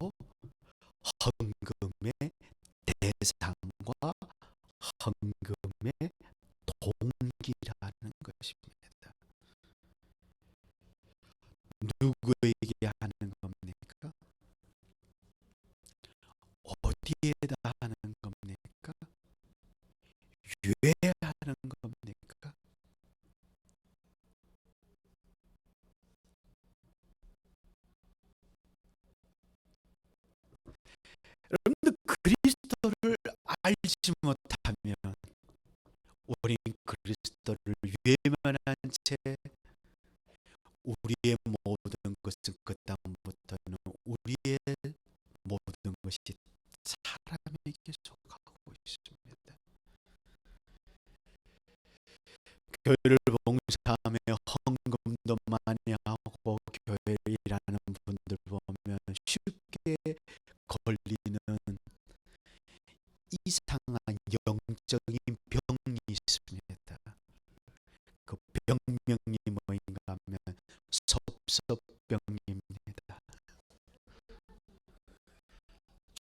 헌금의 대상과 헌금의 동기라는 것입니다. 누구에게 하는 겁니까? 어디에다 하는 겁니까? 왜 하는 겁니까? 여러분들 그리스도를 알지 못하면 우리 그리스도를 외면한 채 우리의 모든 것은 그 다음부터는 우리의 모든 것이 사람에게 속하고 있습니다. 교회를 봉사하며 헌금도 많이 하고 교회에 일하는 영적인 병이 있습니다. 그 병명이 뭐인가 하면 섭섭병입니다.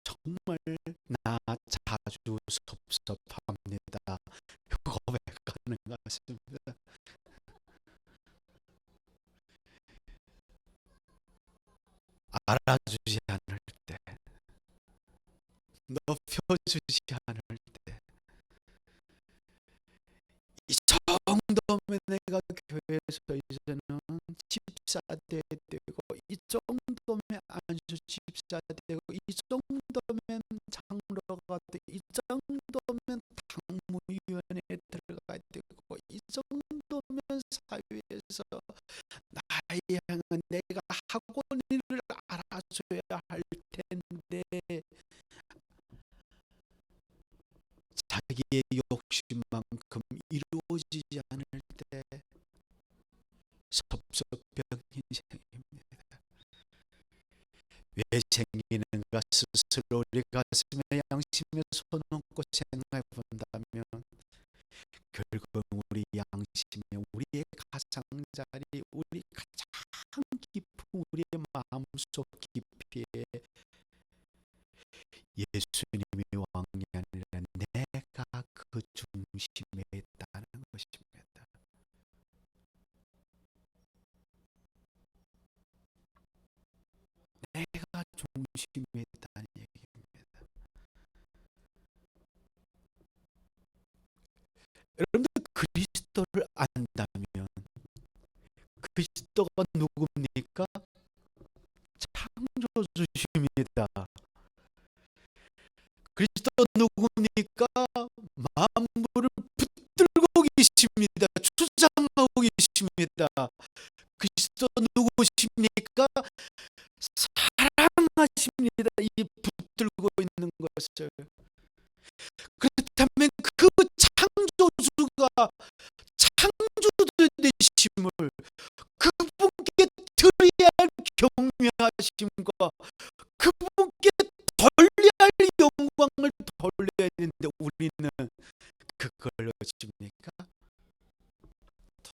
정말 나 자주 섭섭합니다. 고백하는 것 같습니다. 알아주지 않을 때, 높여주지 않을 때, 이 정도면 내가 교회에서 이제는 집사돼야 되고, 이 정도면 안수 집사되고, 이 정도면 장로가 되고, 이 정도면 당무위원회에 들어가야 되고, 이 정도면 사회에서 나의 향은 내가 하고 있는 일을 알아줘야 할 텐데, 자기의 욕심만큼 이루어지지 않을 때 섭섭병 인생입니다. 왜 생기는가 스스로 우리 가슴에 양심에 손 얹고 생각해 본다면 결국 우리 양심에 우리의 가장자리, 우리 가장 깊은 우리의 마음속 깊이에 예수님이 왕이 아니라 내가 그 중심에 있다는 것입니다. 내가 중심에 있다는 얘기입니다. 여러분들 그리스도를 안다면 그리스도가 누굽니까? 창조주십니다. 그리스도 누굽니까? 만물을 붙들고 계십니다. 주장하고 계십니다. 그리스도 누구십니까? 사랑하십니다. 이 붙들고 있는 것을. 그렇다면 그 창조주가 창조되심을 그분께 드려야 할 경외하심과 그분께 돌려야 할 영광을 돌려야 되는데 우리는 그걸 어찌입니까?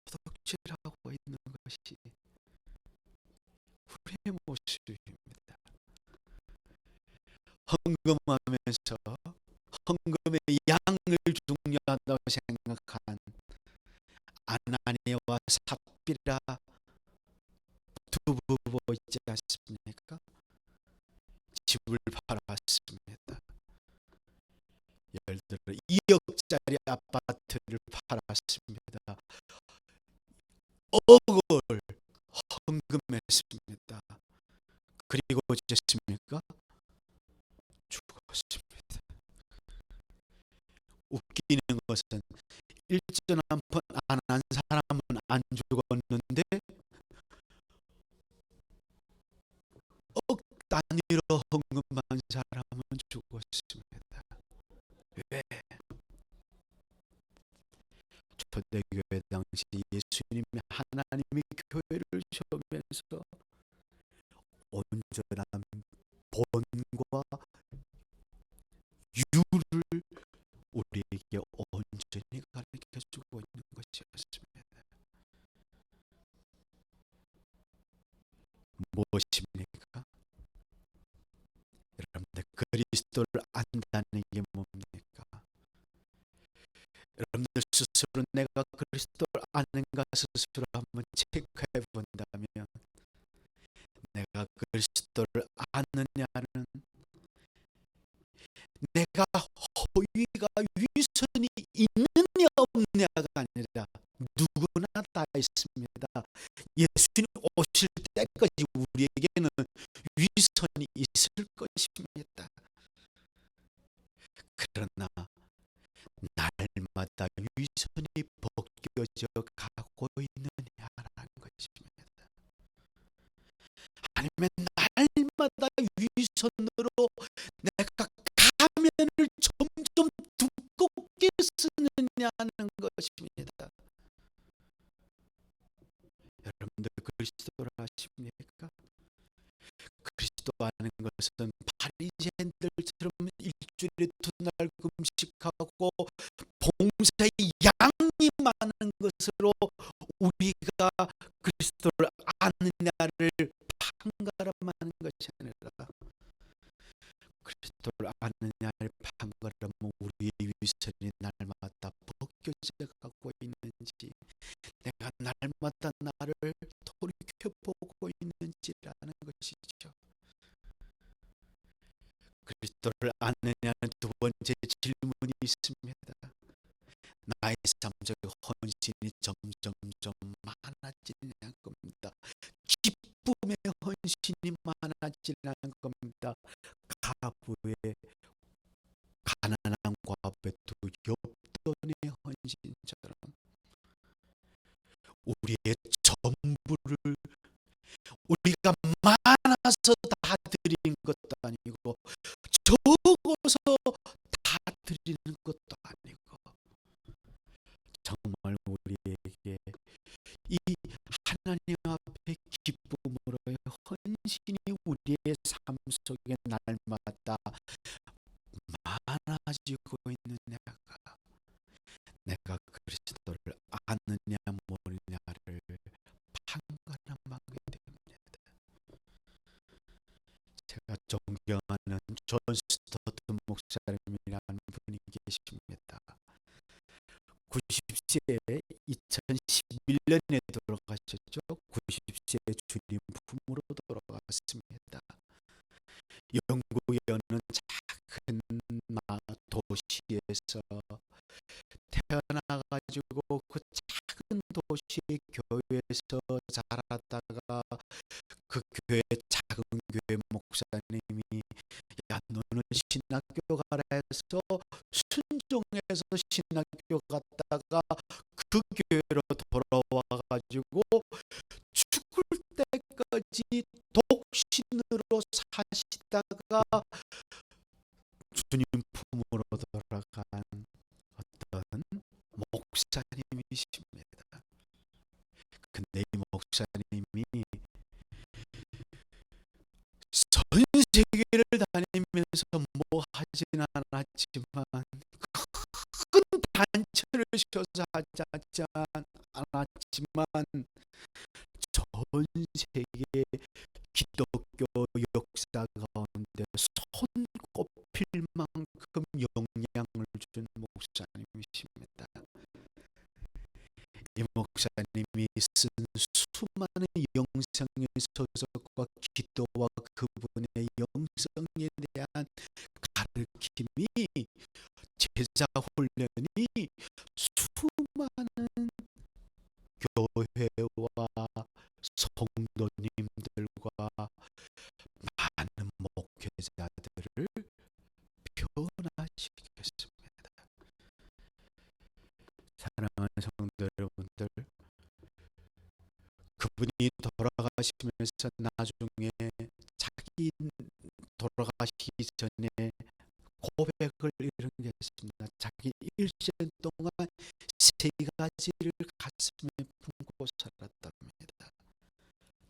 도둑질하고 있는 것이 우리의 모습입니다. 헌금하면서 헌금의 양을 중요하다고 생각한 아나니아와 삽비라 두 부부 있지 않습니까? 집을 팔았습니다. 예를 들어 2억짜리 아파트를 팔았습니다. 억을 헌금했습니다. 그리고 어쨌습니까? 죽었습니다. 웃기는 것은 일전 한 번 안 한 사람은 안 죽었는데 억 단위로 헌금한 사람은 죽었습니다. 왜? 초대교회 당시 예수님이 하나님이 교회를 세우면서 온전한 본과 유를 우리에게 온전히 가르쳐주고 있는 것이었습니다. 무엇입니까? 여러분들 그리스도를 안다는 게 뭡니까? 여러분들 스스로 내가 그리스도를 아는가 스스로 한번 체크해 본다면 내가 그리스도를 아느냐는 내가 허위가 위선이 있느냐 없느냐가 아니라 누구나 다 있습니다. 예수님 오실 때까지 우리에게는 위선이 있을 것입니다. 그러나 날마다 위선이 벗겨져 가고 있느냐라는 것입니다. 아니면 날마다 위선으로 내가 가면을 점점 두껍게 쓰느냐는 것입니다. 여러분들 그리스도를 아십니까? 그리스도 아는 것은 바리새인들처럼 일주일에 2날 금식하고 봉사의 양이 많은 것으로 우리가 그리스도를 아느냐를 판가름하는 것이 아니라, 그리스도를 아느냐를 판가름하면 우리의 위선이 날마다 벗겨져 가고 있는지, 내가 날마다 나를 돌이켜보고 있는지라는 것이죠. 그리스도를 아느냐는 두 번째 질문이 있습니다. 나의 삶 속에 헌신이 점점점 많아지는 겁니다. 기쁨의 헌신이 많아지는 겁니다. 가부의 가난한 과부의 두 엽돈의 헌신처럼 우리의 전부를 우리가 많아서 다 드리는 것도 아니고 적어서 다 드리는 것도 아니고, 정말 우리에게 이 하나님 앞에 기쁨으로의 헌신이 우리의 삶 속에 날마다 많아지고 있는 내가 그리스도를 아느냐 모르냐를 판가름하게 됩니다. 제가 존경하는 존 스토트 목사님이라는 분이 계십니다. 90세에 2011년에 돌아가셨죠. 90세에 주님 품으로 돌아갔습니다. 영국의 어느 작은 도시에서 태어나가지고 그 작은 도시의 교회에서 자라다가 그 교회, 작은 교회 목사님이 야 너는 신학교 가라 해서 순종해서 신학교 갔다가 그 교회로 돌아와가지고 죽을 때까지 독신으로 사시다가 주님 품으로 돌아간 어떤 목사님이십니다. 근데 이 목사님이 전 세계를 다니면서 뭐 하진 않았지만 큰 단체를 셔서 하지 않았지만 전 세계 기독교 역사 가운데 손꼽힐 만큼 영향을 준 목사님이십니다. 이 목사님이 쓴 수많은 영성의 소설과 기도와 그분의 영성에 대한 가르침이, 제자 훈련이 수많은 교회와 성도님들과 많은 목회자들을 변화시켰습니다. 사랑하는 성도 여러분들, 그분이 돌아가시면서 나중에 자기 돌아가시기 전에 고백을 이런 게 있습니다. 자기 일생 동안 세 가지를 가슴에 품고 살았답니다.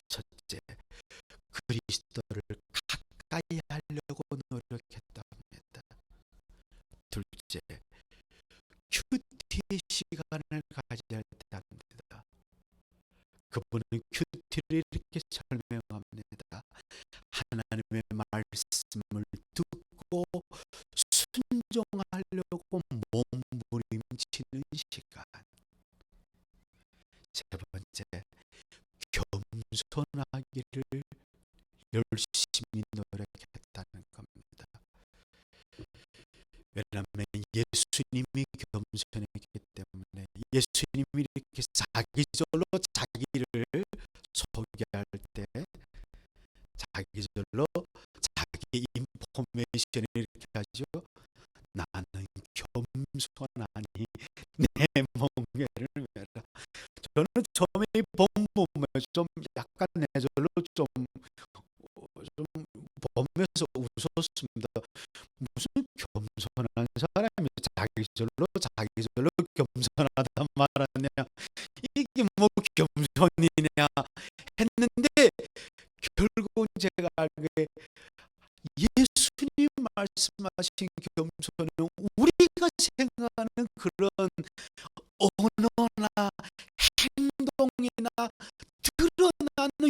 첫째, 그리스도를 가까이 하려고 노력했답니다. 둘째, 큐티 시간을 가져야 합니다. 그분은 큐티를 이렇게 설명합니다. 하나님의 말씀을 듣고 순종하려고 몸부림치는 시간. 세 번째, 겸손하기를 열심히 노력했다는 겁니다. 왜냐하면 예수님이 겸손했기 때문에, 예수님이 이렇게 자기절로 자기를 소개할 때 자기절로 자기 인포메이션을 이렇게 하죠. 나는 겸손하니 내 멍에를 메라. 저는 처음에 이 본문을 좀 약간 내절로 좀 보면서 웃었습니다. 무슨 겸손한 사람이 자기절로 겸손하단 말하냐, 이게 뭐 겸손이냐 했는데, 결국은 제가 알게 예수님 말씀하신 겸손은 우리가 생각하는 그런 언어나 행동이나 드러나는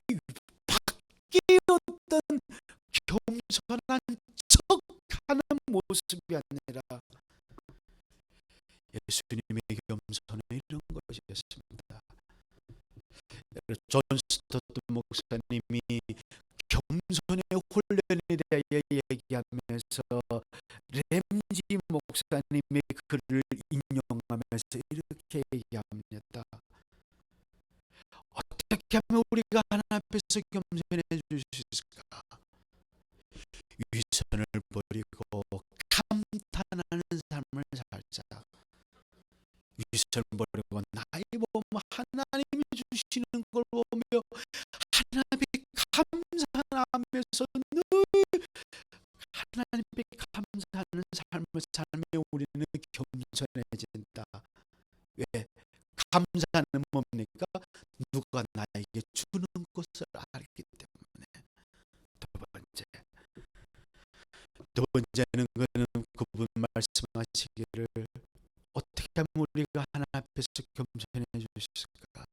밖에 어떤 겸손한 척하는 모습이 아니라 예수님의 겸손은 이런 것이었습니다. 존 스토트 목사님이 겸손의 훈련에 대해 얘기하면서 램지 목사님의 글을 인용하면서 이렇게 얘기합니다. 어떻게 하면 우리가 하나님 앞에서 겸손해 줄 수 있을까? 위선을 버리고 감탄하는 삶을 살자. 위선을 버리고 나이 보면 하나님이 주시는 걸 보며 하나님께 감사하면서 늘 하나님께 감사하는 삶을 살며 우리는 겸손해진다. 왜? 감사는 뭡니까? 누가 나에게 주는 것을 알기 때문에. 두 번째는 그는 그분 말씀하시기를 어떻게 하면 우리가 하나님 앞에서 겸손해 주실까?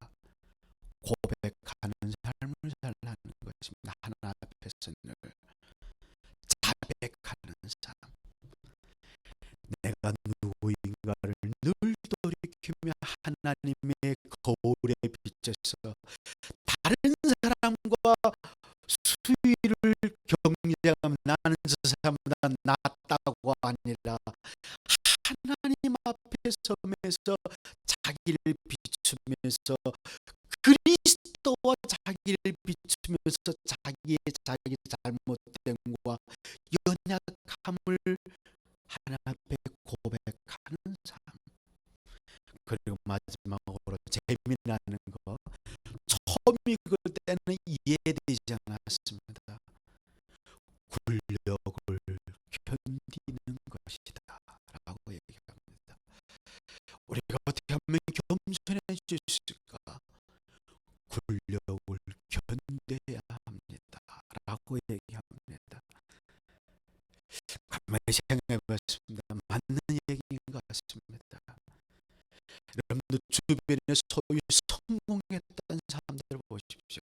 고백하는 삶을 살라는 것입니다. 하나님 앞에서 늘 자백하는 삶. 내가 누구인가를 늘 돌이키며 하나님의 거울에 비춰서 다른 사람과 수위를 경쟁하면 나는 저 사람보다 낫다고 아니라 하나님 앞에 서면서 자기를 비추면서 그리스도와 자기를 비추면서 자기 잘못된 것과 연약함을 하나님 앞에 고백하는 삶. 그리고 마지막으로 재미나는 거, 처음이 그때는 이해되지 않았습니다. 굴욕을 견디는 것이다 라고 얘기합니다. 우리가 어떻게 하면 겸손해질 수 있을까? 굴욕을 견뎌야 합니다 라고 얘기합니다. 가만히 생각해 봤습니다. 맞는 얘기인 것 같습니다. 여러분들 주변에 소위 성공했던 사람들을 보십시오.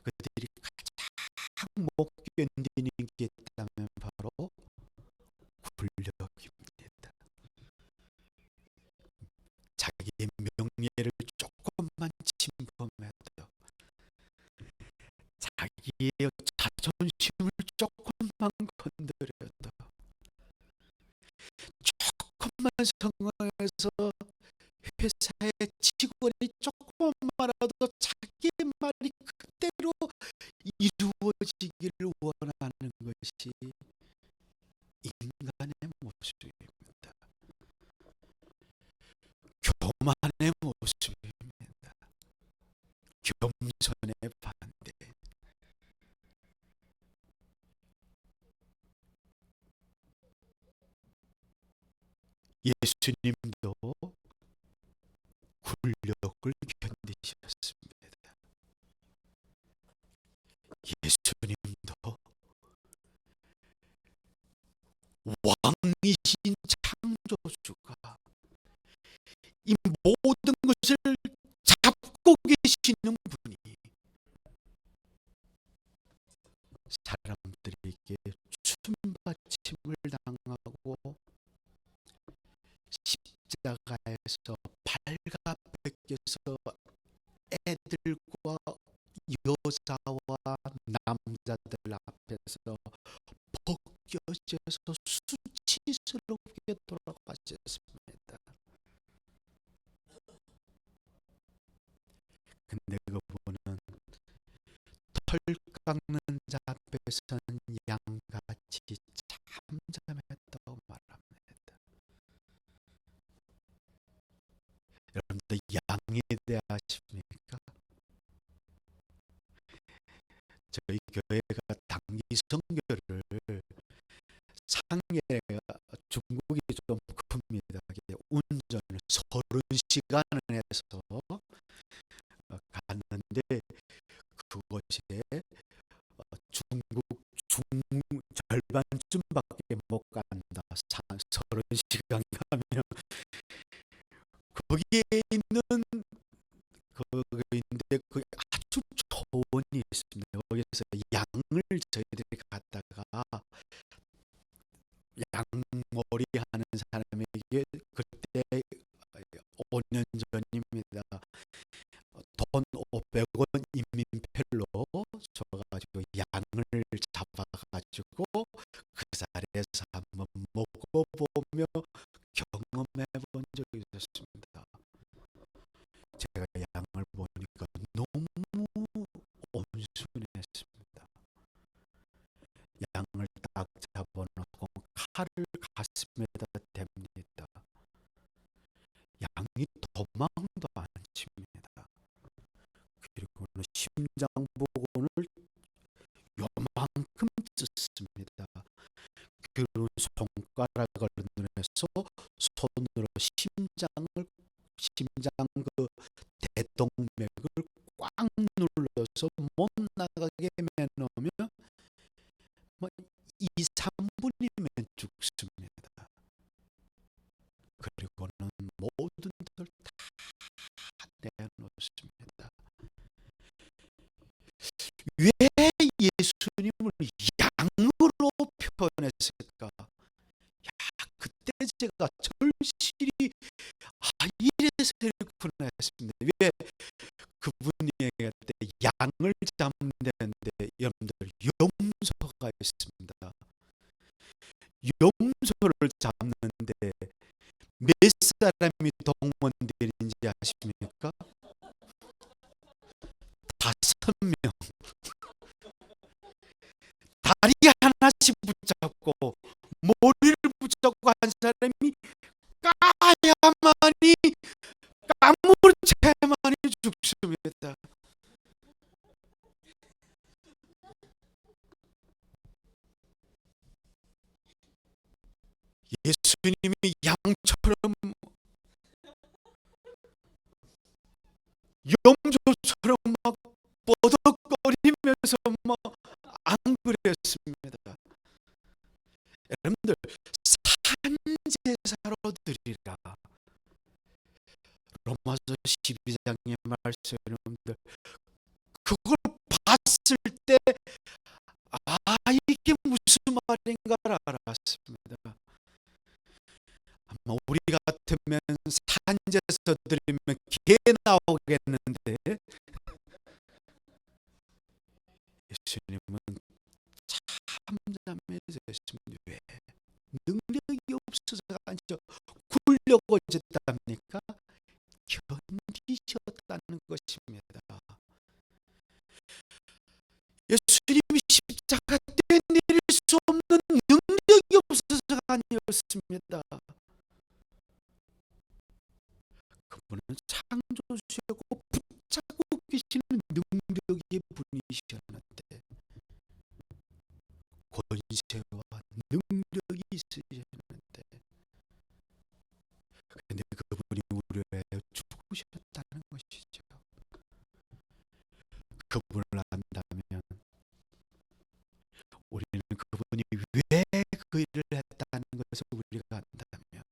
그들이 가장 못 견디는 게 있다면 바로 굴욕입니다. 자기의 명예를 조금만 침범해도, 자기의 자존심을 조금만 건드려도, 조금만 성공해서 회사의 직원이 조금만 말아도 자기의 말이 그대로 이루어지기를 원하는 것이 인간의 모습입니다. 교만의 모습입니다. 겸손의 반대. 예수님도 굴욕을 견디셨습니다. 예수님도 왕이신 창조주가 이 모든 것을 잡고 계시는 분이 사람들에게 춤받침을 당하고 십자가에서 발가벗겨서 애들과 여자와 남자들 앞에서 벗겨져서 수치스럽게 돌아가셨습니다. 근데 그분은 털 깎는 자 앞에서는 양같이 잠잠했다고 말합니다. 여러분들 양에 대해 아십니까? 저희 교회가 단기 선교를 상해가 중국이 좀 큽니다. 운전을 30시간을 해서 갔는데 그곳에 중국 절반쯤밖에 못 간다. 30시간 가면 거기에 있는 그인데 그 아주 초원이 있습니다. 거기서 양을 저희들이 갖다가 양머리 하는 사람에게 그때 5년 전입니다. 돈 500원 인민펠로 줘가지고 양을 잡아가지고 그 자리에서 한번 먹어보며 경험해 본 적이 있었습니다. 제가 양을 보니까 너무 온순했습니다. 양을 딱 잡아놓고 칼을 가슴에다 댑니다. 양이 도망도 안 칩니다. 그리고는 심장 부분을 요만큼 뜯습니다. 그리고 손가락을 눈에서 손으로 심장 그 대동맥을 꽉 눌러서 못 나가게 해놓으면 뭐 2, 3분이면 죽습니다. 그리고는 모든 걸 다 내놓습니다. 왜 예수님을 양으로 표현했을까? 그때 제가 절실히 이래서 이렇구나 했습니다. 왜 그분이 얘기할 때 양을 잡는 데인데 여러분들 염소가 있습니다. 염소를 잡는데 몇 사람이 동원되는지 아십니까? 5명. 다리 하나씩 붙잡고 머리를 붙잡고 한 사람이 까야만이 까무르채만이 죽습니다. 예수님이 양처럼 염소처럼 막 뻐덕거리면서 막 안 그랬습니다. 여러분들 산제사로 드리라. 로마서 12장의 말씀 여러분들 그걸 봤을 때 이게 무슨 말인가를 알았습니다. 아마 우리 같으면 산제사 드리면 개 나오겠는데 예수님은 참잠해졌습니다. 왜? 능력이 없어서가 아니죠. 굴려고 졌답니까? 견디셨다는 것입니다. 예수님이 십자가 때 내릴 수 없는 능력이 없어서가 아니었습니다. 그분은 창조주였고 붙잡고 계시는 능력의 분이셨는데 권세와 능력이 있으셨는데 근데 그분이 우리를 위하여 죽으셨다는 것이죠. 그분을 안다면 우리는 그분이 왜 그 일을 했다는 것을 우리가 안다면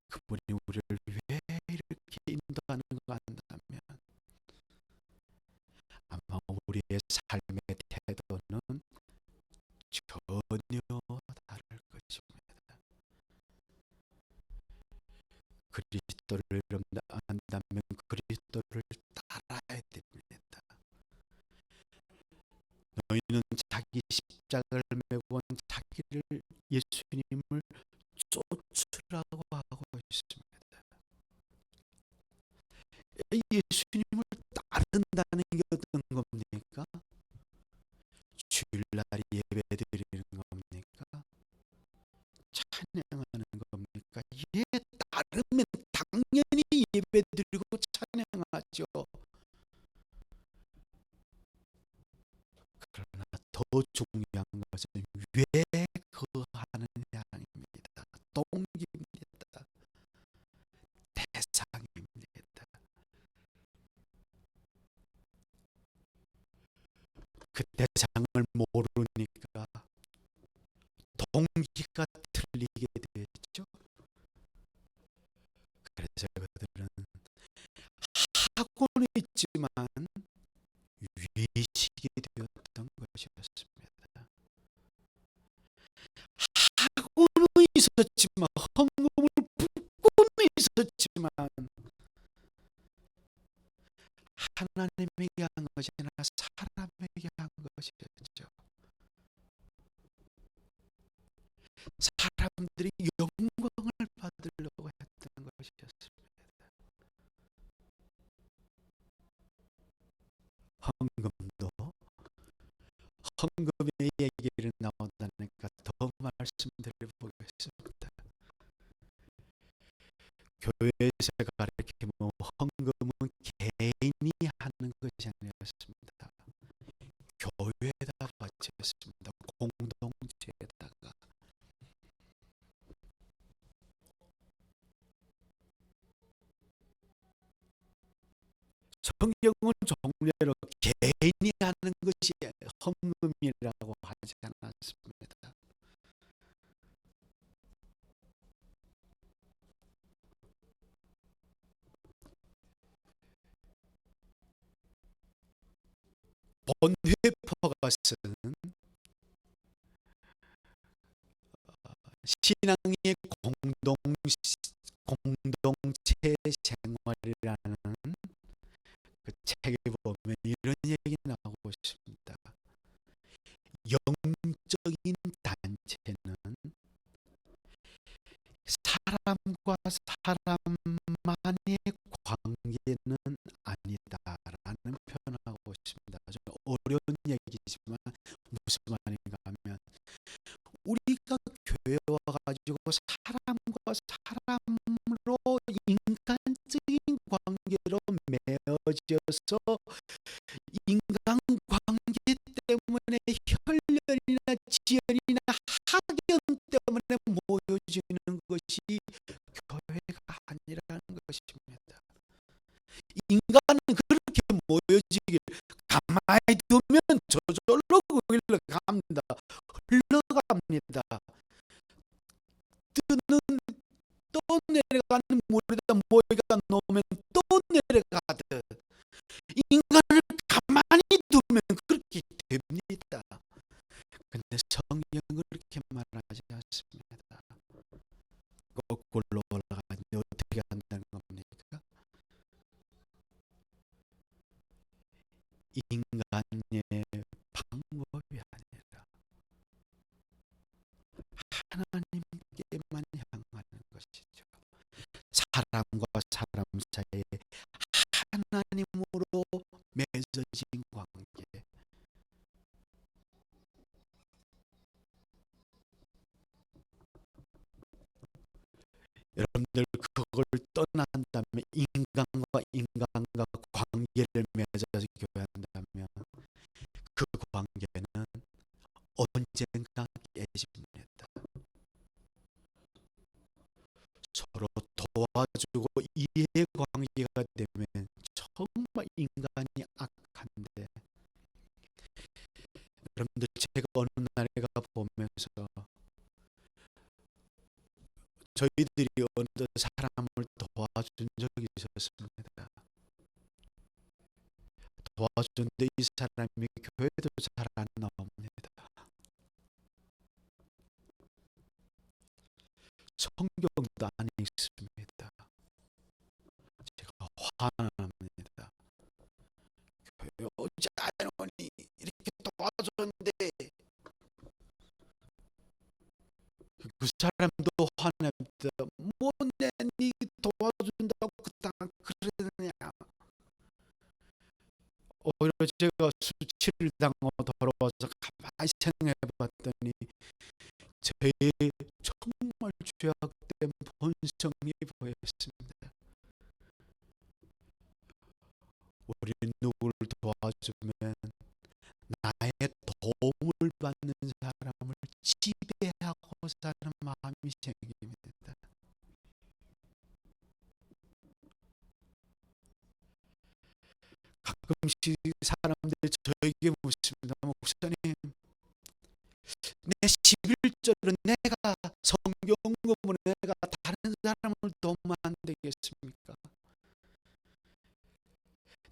그분이 우리를 왜 이렇게 인도하는가 안다면 아마 우리의 삶의 태도는 전혀 다를 것입니다. 그리스도를 안다면 그리스도를 따라야 됩니다. 너희는 자기 십자가를 메고 자기를 예수님을 쫓으라고 하고 있습니다. 예수님을 따른다는 게 어떤 겁니까? 주일날 예배드리는 겁니까? 찬양하는 겁니까? 예, 따르면 당연히 예배드리고 찬양하죠. 그러나 더 중요한 것은 왜 거하느냐입니다. 동기입니다. 대상입니다. 그 대상을 모르니까 동기가 틀리게 되죠. 그래서 그들은 하고는 있지만 외식이 되었던 것이었습니다. 하고는 있었지만, 헌금을 붓고는 있었지만 하나님에게 한 것이 아니라 사람에게 한 것이었죠. 사람들이 영광을 받으려고 했던 것이었습니다. 헌금도 헌금의 얘기를 나온다니까 더 말씀드려 보겠습니다. 교회에서 가르치면 헌금은 개인이 하는 것이 아니었습니다. 교회에다 바쳤습니다. 공동체에다가. 성경은 정례로 개인이 하는 것이 헌금이라고 하지 않았습니다. 본회퍼가 쓴 신앙의 공동체 생활이라는 그 책에 보면 이런 얘기 나오고 있습니다. 영적인 단체는 사람과 사람만의 관계는 아니다라는 표현하고 있습니다. 좀 어려운 얘기지만 무슨 말인가 하면, 우리가 교회에 와가지고 사람과 사람으로 인간적인 관계로 맺어져서 인간 관계 때문에 혈연이나 지연이나 학연 때문에 모여지는 것이 교회가 아니라는 것입니다. 인간은 그렇게 모여지길 가만히 두면 저절로 흘러갑니다. 흘러갑니다. 뜨는 또 내려가는 물에다 모이가 놓으면 또 내려가듯 인간을 가만히 두면 그렇게 됩니다. 근데 성경은 그렇게 말하지 않습니다. 거꾸로 올라가는데 어떻게 한다는 겁니까? 인간의 방법이 아니라 하나님께만 향하는 것이죠. 사람과 사람 사이에 하나님으로 맺어진 관계. 여러분들 그걸 떠난 다음에 인간과 인간과 관계를 맺어서 교회한다면 그 관계는 언젠가 깨집니다. 서로 도와주고 이해관계가 되면 정말 인간이 악한데, 여러분들 제가 어느 날에 가 보면서 저희들이 어느 사람을 도와준 적이 있었습니다. 도와준데 이 사람이 교회도 잘 안 나옵니다. 성경도 안 읽습니다. 제가 화납니다. 교회 오지 않으니 이렇게 도와줬는데, 그 사람도 화납니다. 뭔데 니 도와준다고 그딴 그러느냐. 오히려 제가 수치를 당하고 돌아와서 가만히 생각해 봤더니 제 정말 죄악된 본성이 보였습니다. 우리 누구를 도와주면 나의 도움을 받는 사람을 지배하고 사는 마음이 생깁니다. 가끔씩 사람들이 저에게 묻습니다. 목사님, 내 11절은 내가 성경금으로 내가 다른 사람을 도우면 안 되겠습니까?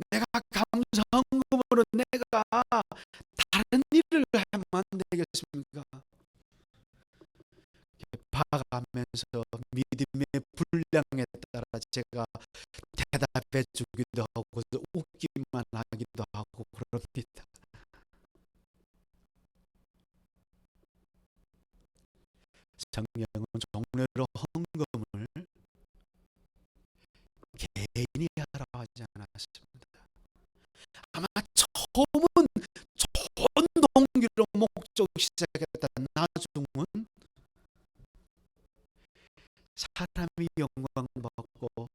내가 감사함으로 내가 다른 일을 하면 안 되겠습니까? 봐가면서 믿음의 분량에 따라 제가 대답해 주기도 하고 웃기만 하기도 하고 그럽니다. 성령은 종례로 헌금을 개인이 하라 하지 않았습니다. 아마 처음은 좋은 동기로 목적이 시작했다. 나중은 사람이 영광 받고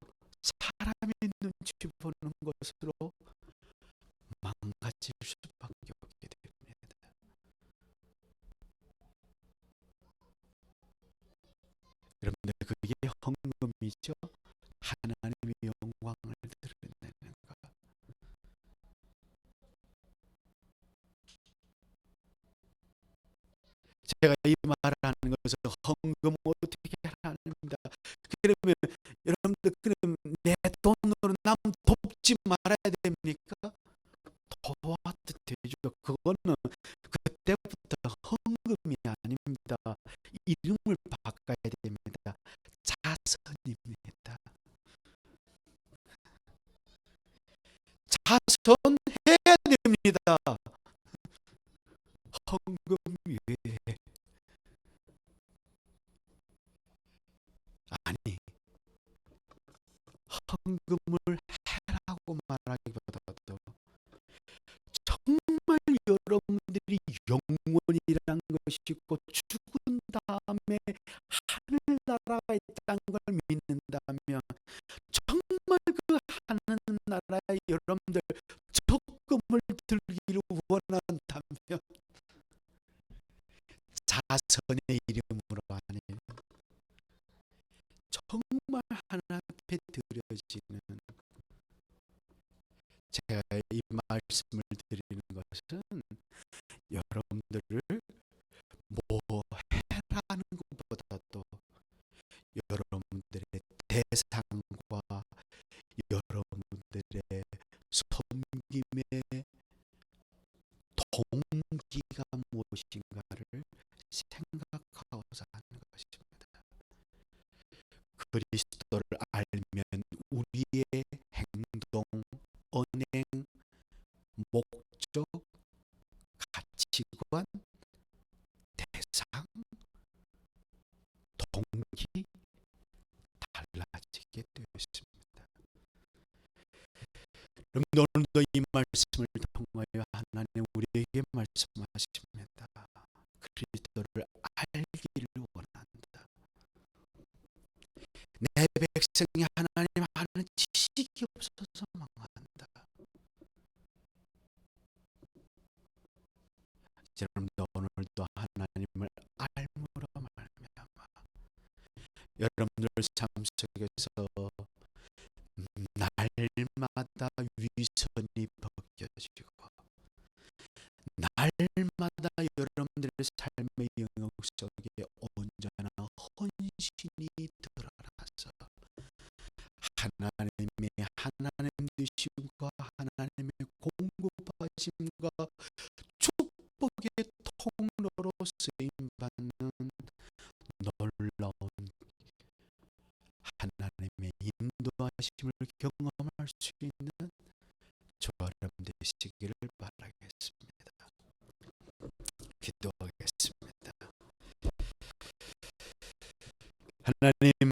사람이 눈치 보는 것으로 망가질 수밖에 없게 됩니다. 여러분들 그게 헌금이죠. 하나님의 영광을 드러내는 것. 제가 이 말하는 것은 헌금 어떻게 하라는 겁니다. 그러면 여러분들 그럼 내 돈으로 남 돕지 말아야 됩니까? 도와도 되죠. 그거는 그때부터 헌금이 아닙니다. 이름을 바꿔야 됩니다. 자선입니다. 자선해야 됩니다. 헌금 외에. 아니, 헌금을 해라고 말하기보다도 정말 여러분들이 영원이라는 것이 있고 죽은 다음에 하늘나라가 있다는 걸 믿는다면 정말 그 하늘나라에 여러분들 적금을 들기를 원한다면 자선의 이름으로 아니면 정말 하나님 앞에 드려지는, 제가 이 말씀을 드리는 것은 여러분들을 뭐 해라는 것보다도 여러분들의 대상과 여러분들의 섬김의 동기가 무엇인가를 생각하고서 하는 것입니다. 그리스도를 알면 우리의 행동, 언행, 목적, 가치관, 대상, 동기 달라지게 되었습니다. 그럼 오늘도 이 말씀을 통하여 하나님 우리에게 말씀하십니다. 그리스도를 알기를 원한다. 내 백성이 하나님 아는 지식이 없어서 망한다. 여러분도 오늘도 하나님을 알므로 말미암아 여러분들 삶 속에서 날마다 위선이 벗겨지고 날마다 여러분들의 삶의 영역 속에 온전한 헌신이 드러나서 하나님 되심과 하나님의 공급하심과 축복의 통로로 쓰임받는 놀라운 하나님의 인도하심을 경험할 수 있는 저와 여러분 되시기를 바라겠습니다. 기도하겠습니다. 하나님,